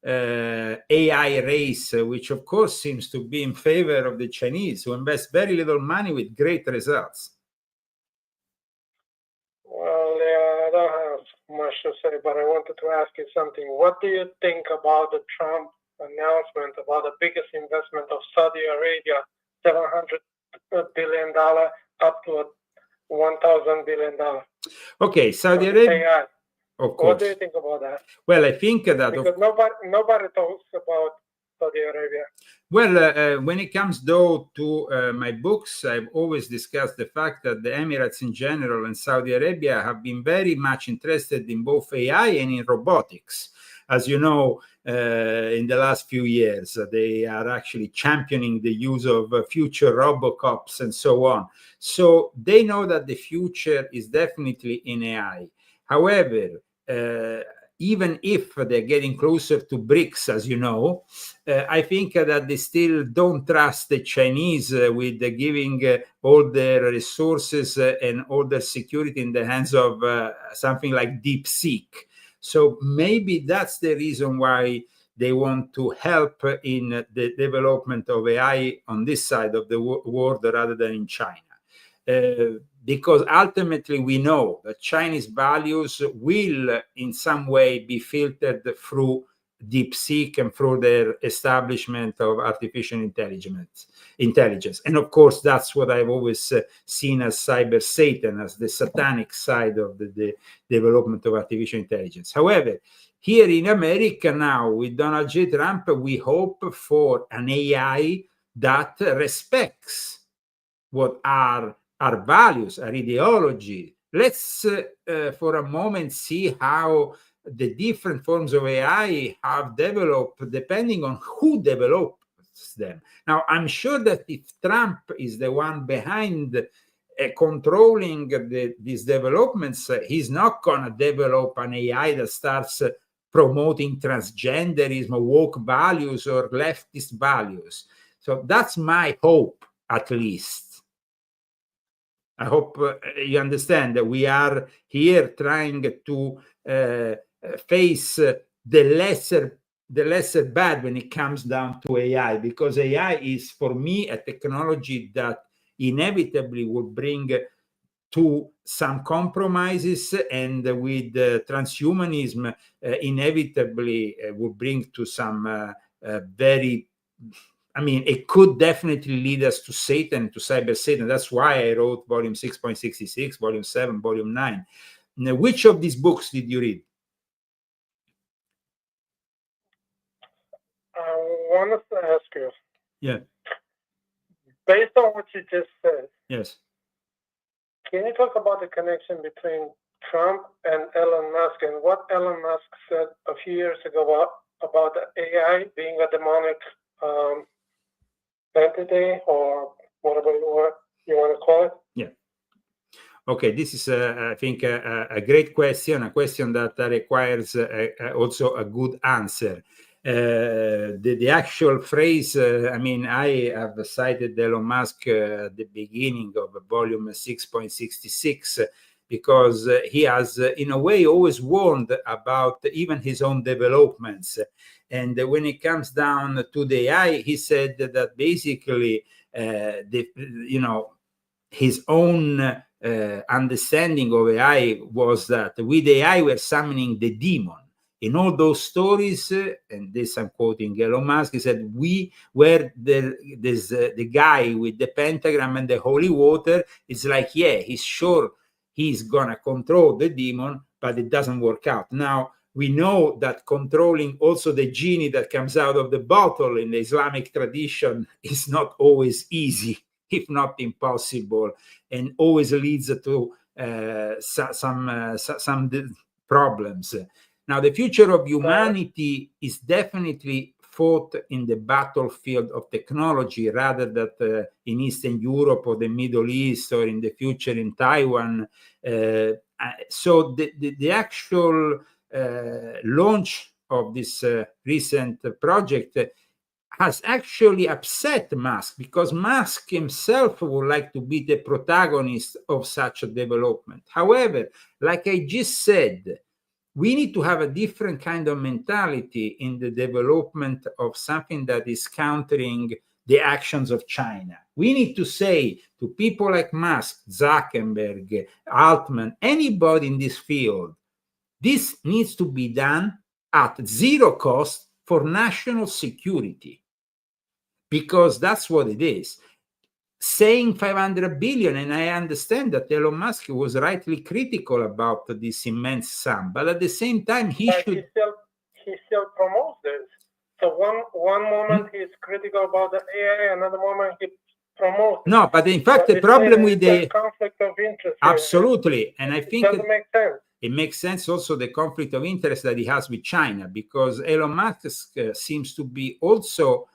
B: AI race, which, of course, seems to be in favor of the Chinese, who invest very little money with great results?
P: Well, I don't have much to say, but I wanted to ask you something. What do you think about the Trump announcement about the biggest investment of Saudi Arabia, $700 billion up to $1,000 billion?
B: Okay, Saudi Arabia.
P: AI.
B: Of course.
P: What do you think about that?
B: Well, I think that
P: because nobody talks about Saudi Arabia.
B: Well, when it comes though to my books, I've always discussed the fact that the Emirates in general and Saudi Arabia have been very much interested in both AI and in robotics. As you know, in the last few years, they are actually championing the use of future Robocops and so on. So they know that the future is definitely in AI. However, even if they're getting closer to BRICS, as you know, I think that they still don't trust the Chinese with giving all their resources and all their security in the hands of something like Deepseek. So maybe that's the reason why they want to help in the development of AI on this side of the world rather than in China. Because ultimately we know that Chinese values will in some way be filtered through Deepseek and through their establishment of artificial intelligence. And of course, that's what I've always seen as cyber Satan, as the satanic side of the development of artificial intelligence. However, here in America now, with Donald J. Trump, we hope for an AI that respects what are our values, our ideology. Let's, for a moment, see how the different forms of AI have developed, depending on who developed trusts them. Now, I'm sure that if Trump is the one behind controlling these developments, he's not going to develop an AI that starts promoting transgenderism, woke values, or leftist values. So that's my hope, at least. I hope you understand that we are here trying to face the lesser bad when it comes down to AI, because AI is, for me, a technology that inevitably will bring to some compromises, and with transhumanism inevitably will bring to some very, I mean, it could definitely lead us to Satan, to cyber Satan. That's why I wrote volume 6.66, volume 7, volume 9. Now, which of these books did you read?
P: I wanted to ask you,
B: Yeah.
P: based on what you just said,
B: Yes.
P: can you talk about the connection between Trump and Elon Musk, and what Elon Musk said a few years ago about the AI being a demonic entity, or whatever you want to call it?
B: Yeah. Okay, this is, I think, a great question, a question that requires also a good answer. The actual phrase, I mean, I have cited Elon Musk at the beginning of volume 6.66, because he has, in a way, always warned about even his own developments. And when it comes down to the AI, he said that basically, his own understanding of AI was that with AI we're summoning the demon. In all those stories, and this I'm quoting Elon Musk, he said, we were the guy with the pentagram and the holy water. It's like, yeah, he's sure he's gonna control the demon, but it doesn't work out. Now, we know that controlling also the genie that comes out of the bottle in the Islamic tradition is not always easy, if not impossible, and always leads to some problems. Now, the future of humanity is definitely fought in the battlefield of technology, rather than in Eastern Europe or the Middle East, or in the future in Taiwan. So the actual launch of this recent project has actually upset Musk, because Musk himself would like to be the protagonist of such a development. However, like I just said, we need to have a different kind of mentality in the development of something that is countering the actions of China. We need to say to people like Musk, Zuckerberg, Altman, anybody in this field, this needs to be done at zero cost for national security, because that's what it is. Saying 500 billion, and I understand that Elon Musk was rightly critical about this immense sum, but at the same time, he
P: still promotes this. So one moment he's critical about the AI, another moment he promotes.
B: No, but in fact, the problem with the
P: conflict of interest.
B: Absolutely, and I think
P: it doesn't make sense.
B: It makes sense also the conflict of interest that he has with China, because Elon Musk seems to be also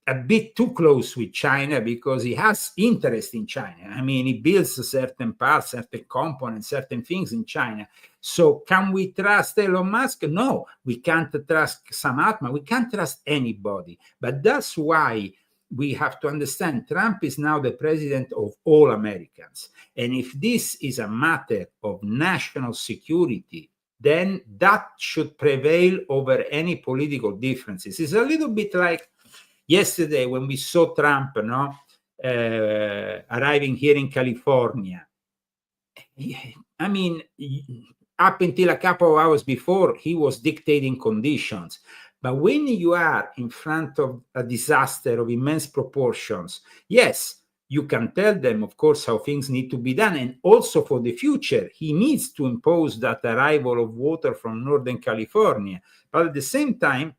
B: a bit too close with China, because he has interest in China. I mean, he builds certain parts, certain components, certain things in China. So can we trust Elon Musk? No, we can't trust Sam Altman. We can't trust anybody. But that's why we have to understand Trump is now the president of all Americans. And if this is a matter of national security, then that should prevail over any political differences. It's a little bit like yesterday when we saw Trump arriving here in California. I mean, up until a couple of hours before, he was dictating conditions. But when you are in front of a disaster of immense proportions, yes, you can tell them, of course, how things need to be done. And also for the future, he needs to impose that arrival of water from Northern California. But at the same time,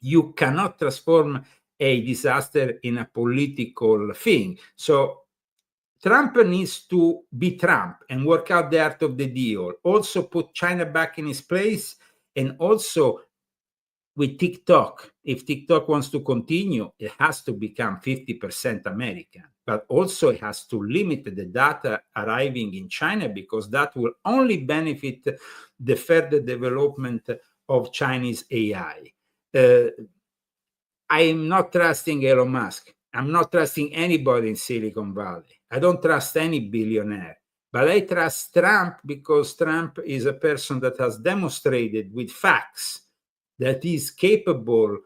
B: you cannot transform a disaster in a political thing. So Trump needs to be Trump and work out the art of the deal. Also put China back in its place, and also with TikTok, if TikTok wants to continue, it has to become 50% American, but also it has to limit the data arriving in China, because that will only benefit the further development of Chinese AI. I am not trusting Elon Musk. I'm not trusting anybody in Silicon Valley. I don't trust any billionaire, but I trust Trump, because Trump is a person that has demonstrated with facts that is capable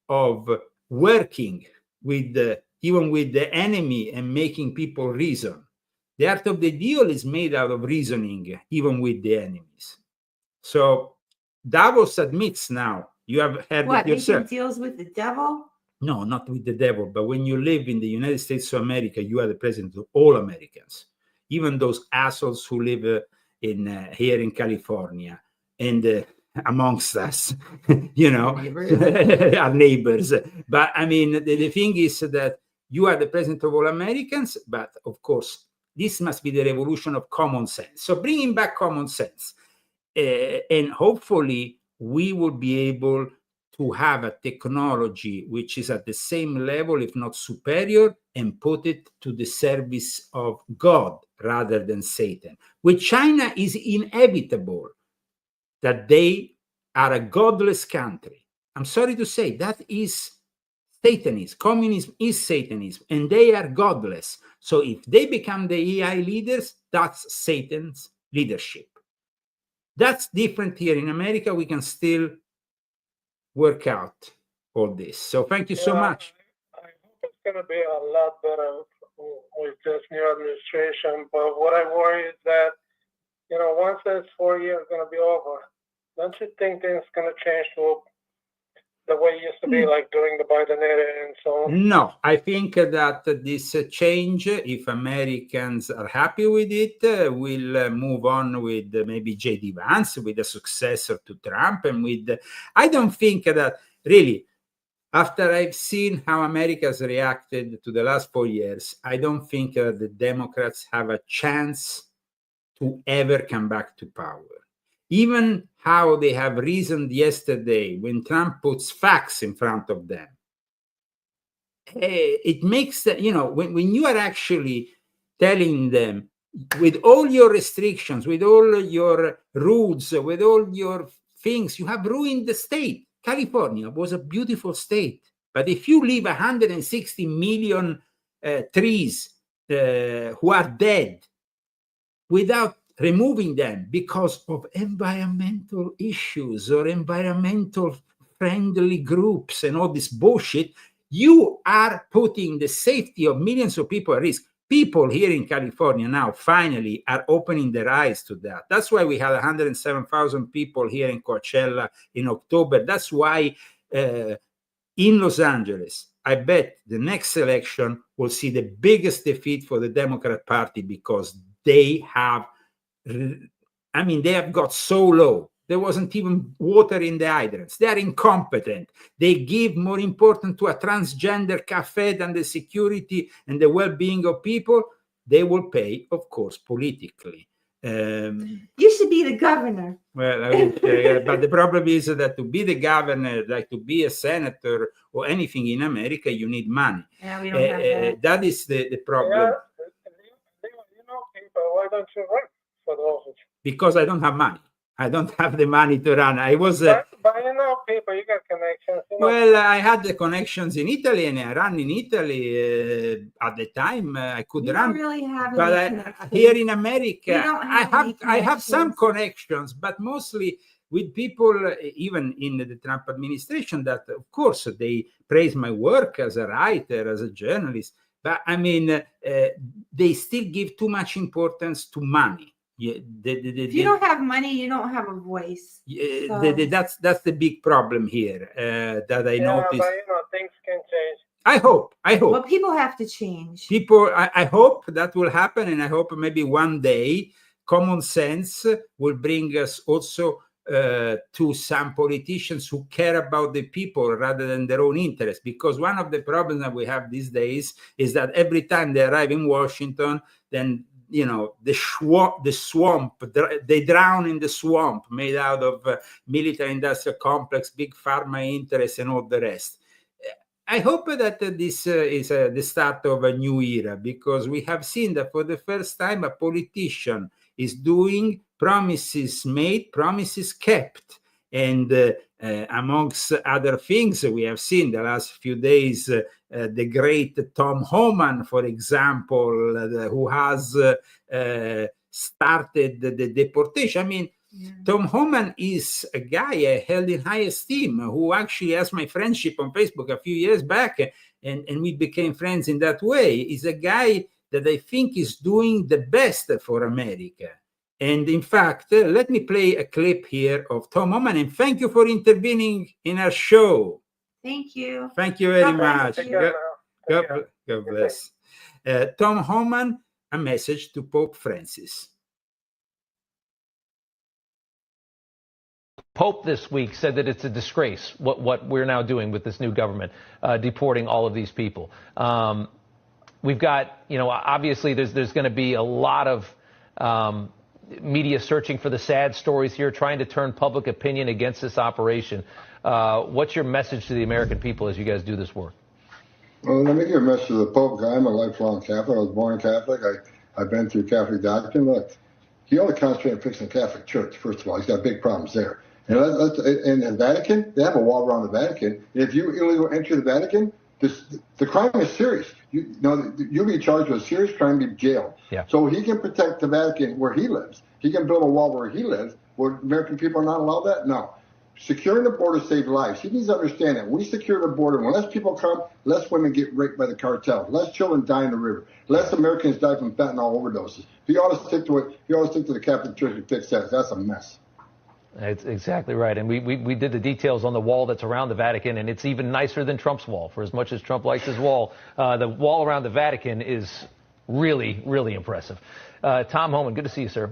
B: of working with even with the enemy and making people reason. The art of the deal is made out of reasoning, even with the enemies. So Davos admits now, you have heard
C: What,
B: it yourself.
C: making deals with the devil?
B: No, not with the devil, but when you live in the United States of America, you are the president of all Americans, even those assholes who live here in California and amongst us, you know, our neighbors. But I mean, the thing is that you are the president of all Americans, but of course, this must be the revolution of common sense. So bringing back common sense, and hopefully we will be able to have a technology which is at the same level, if not superior, and put it to the service of God rather than Satan. With China is inevitable that they are a godless country. I'm sorry to say, that is Satanism. Communism is Satanism, and they are godless. So if they become the AI leaders, that's Satan's leadership. That's different here in America. We can still work out all this. So thank you so much.
P: I hope it's going to be a lot better with this new administration. But what I worry is that, you know, once this 4 years going to be over, don't you think things going to change to the way it used to be, like during the Biden era and so on?
B: No, I think that this change, if Americans are happy with it, will move on with maybe J.D. Vance, with a successor to Trump. And with, I don't think that really, after I've seen how America has reacted to the last 4 years, I don't think that the Democrats have a chance to ever come back to power. Even how they have reasoned yesterday when Trump puts facts in front of them, it makes that, you know, when you are actually telling them with all your restrictions, with all your rules, with all your things, you have ruined the state. California was a beautiful state, but if you leave 160 million trees who are dead without removing them because of environmental issues or environmental friendly groups and all this bullshit, you are putting the safety of millions of people at risk. People here in California now finally are opening their eyes to that. That's why we had 107,000 people here in Coachella in October. That's why in Los Angeles, I bet the next election will see the biggest defeat for the Democrat Party, because they have, I mean, they have got so low. There wasn't even water in the hydrants. They are incompetent. They give more importance to a transgender cafe than the security and the well-being of people. They will pay, of course, politically.
C: You should be the governor.
B: Well, I would say, but the problem is that to be the governor, like to be a senator or anything in America, you need money.
C: Yeah, we don't have that.
B: That is the problem.
P: Yeah, you know, people, why don't you run for the office?
B: Because I don't have money. I don't have the money to run. I was.
P: But you know, people, you got connections. You know.
B: Well, I had the connections in Italy, and I ran in Italy at the time. I could
C: You
B: run,
C: don't really have
B: but
C: any connections.
B: here in America,
C: You don't have
B: I have some connections, but mostly with people, even in the Trump administration, that of course they praise my work as a writer, as a journalist. But I mean, they still give too much importance to money. Yeah,
C: if you don't have money, you don't have a voice. So.
B: That's the big problem here that I noticed.
P: But you know, things can change.
B: I hope.
C: Well, people have to change.
B: People, I hope that will happen, and I hope maybe one day common sense will bring us also to some politicians who care about the people rather than their own interests. Because one of the problems that we have these days is that every time they arrive in Washington, then the swamp. They drown in the swamp made out of military industrial complex, big pharma interests, and all the rest. I hope that this is the start of a new era, because we have seen that for the first time a politician is doing promises made, promises kept. And amongst other things, we have seen the last few days the great Tom Homan, for example, who has started the deportation. I mean, Tom Homan is a guy I held in high esteem, who actually asked my friendship on Facebook a few years back, and we became friends in that way. He's a guy that I think is doing the best for America. And in fact, let me play a clip here of Tom Homan, and thank you for intervening in our show.
C: Thank you.
B: Thank you very much.
C: You.
B: God bless. Tom Homan, a message to Pope Francis.
Q: Pope this week said that it's a disgrace what we're now doing with this new government, deporting all of these people. We've got, obviously there's going to be a lot of media searching for the sad stories here, trying to turn public opinion against this operation. What's your message to the American people as you guys do this work?
R: Well, let me give a message to the Pope. I'm a lifelong Catholic. I was born Catholic. I've been through Catholic doctrine. Look, he only concentrated on fixing the Catholic Church, first of all. He's got big problems there. And in the Vatican, they have a wall around the Vatican. If you illegally enter the Vatican, the crime is serious. You'll be charged with a serious crime, be jailed.
Q: Yeah.
R: So he can protect the Vatican where he lives. He can build a wall where he lives. Where American people are not allowed that? No. Securing the border saves lives. He needs to understand that. When we secure the border, when less people come, less women get raped by the cartel, less children die in the river, less Americans die from fentanyl overdoses. He ought to stick to it. He ought to stick to the Catholic Church and fix that. That's a mess.
Q: That's exactly right. And we did the details on the wall that's around the Vatican, and it's even nicer than Trump's wall. For as much as Trump likes his wall, the wall around the Vatican is really, really impressive. Tom Homan, good to see you, sir.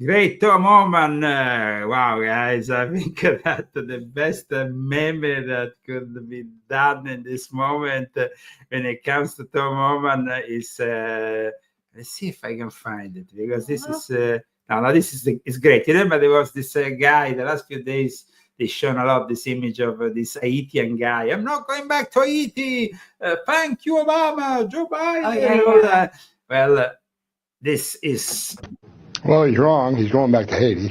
B: Great, Tom Homan. Wow, guys, I think that the best meme that could be done in this moment when it comes to Tom Homan is, let's see if I can find it, because this is... No, this is great. You remember there was this guy, the last few days, they shown a lot this image of this Haitian guy. I'm not going back to Haiti. Thank you, Obama, Joe Biden.
C: Oh, yeah.
B: Well, this is...
R: Well, he's wrong. He's going back to Haiti.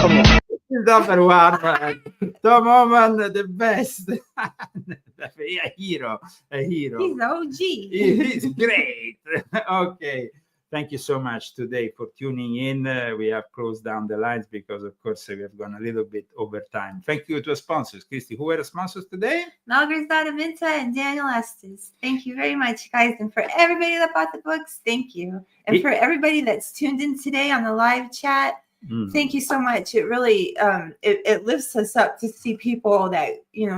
B: Come on. Number one, Tom Homan, the best. A hero.
C: He's OG.
B: He's great. Okay. Thank you so much today for tuning in. We have closed down the lines because, of course, we have gone a little bit over time. Thank you to our sponsors. Christy, who were the sponsors today?
C: Malgrisada Minta and Daniel Estes. Thank you very much, guys. And for everybody that bought the books, thank you. And for everybody that's tuned in today on the live chat, thank you so much. It really it lifts us up to see people that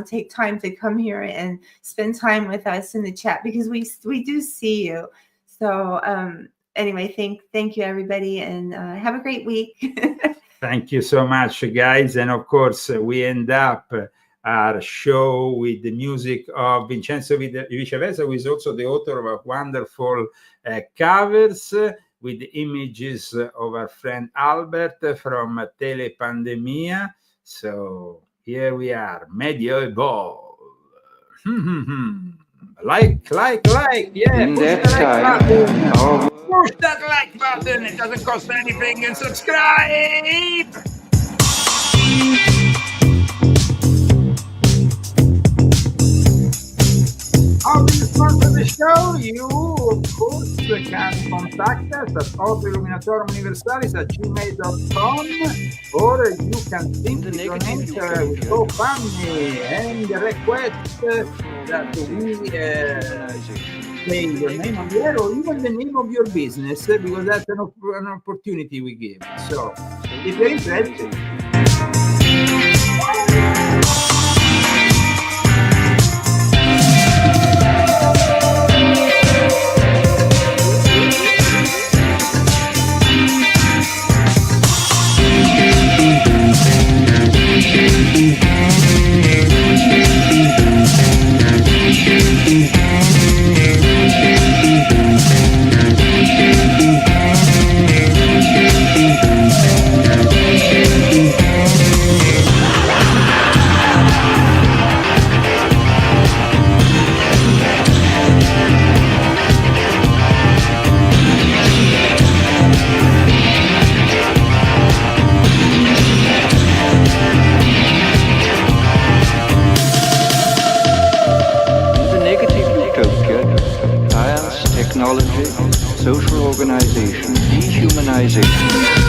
C: take time to come here and spend time with us in the chat, because we do see you. So anyway, thank you everybody, and have a great week.
B: Thank you so much, guys. And of course, we end up our show with the music of Vincenzo Viceversa, who is also the author of a wonderful covers, with the images of our friend Albert from Telepandemia. So here we are, medieval. Like, yeah. Push that like button. It doesn't cost anything, and subscribe. How do you sponsor the show? You, of course, can contact us at illuminatorumuniversalis@gmail.com, or you can simply donate with GoFundMe and request that we say your name on the air, or even the name of your business, because that's an opportunity we give. So, if you're interested.
S: Thank you. technology, social organization, dehumanization.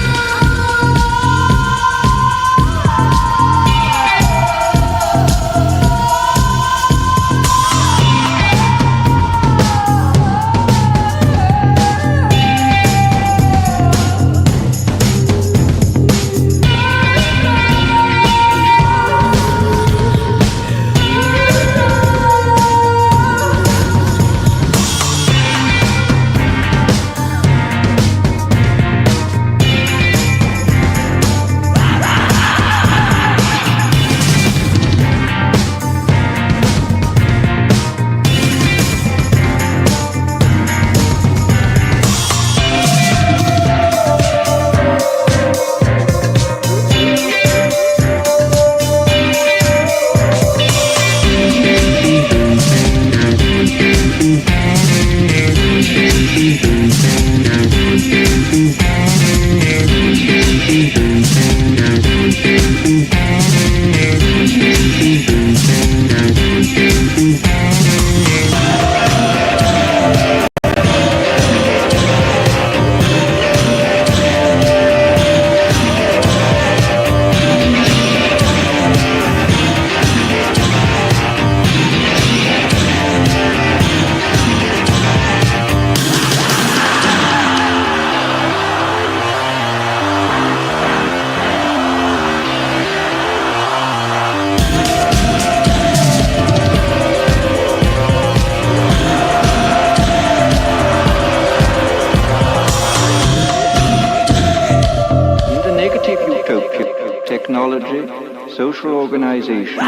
S: Technology, social organization.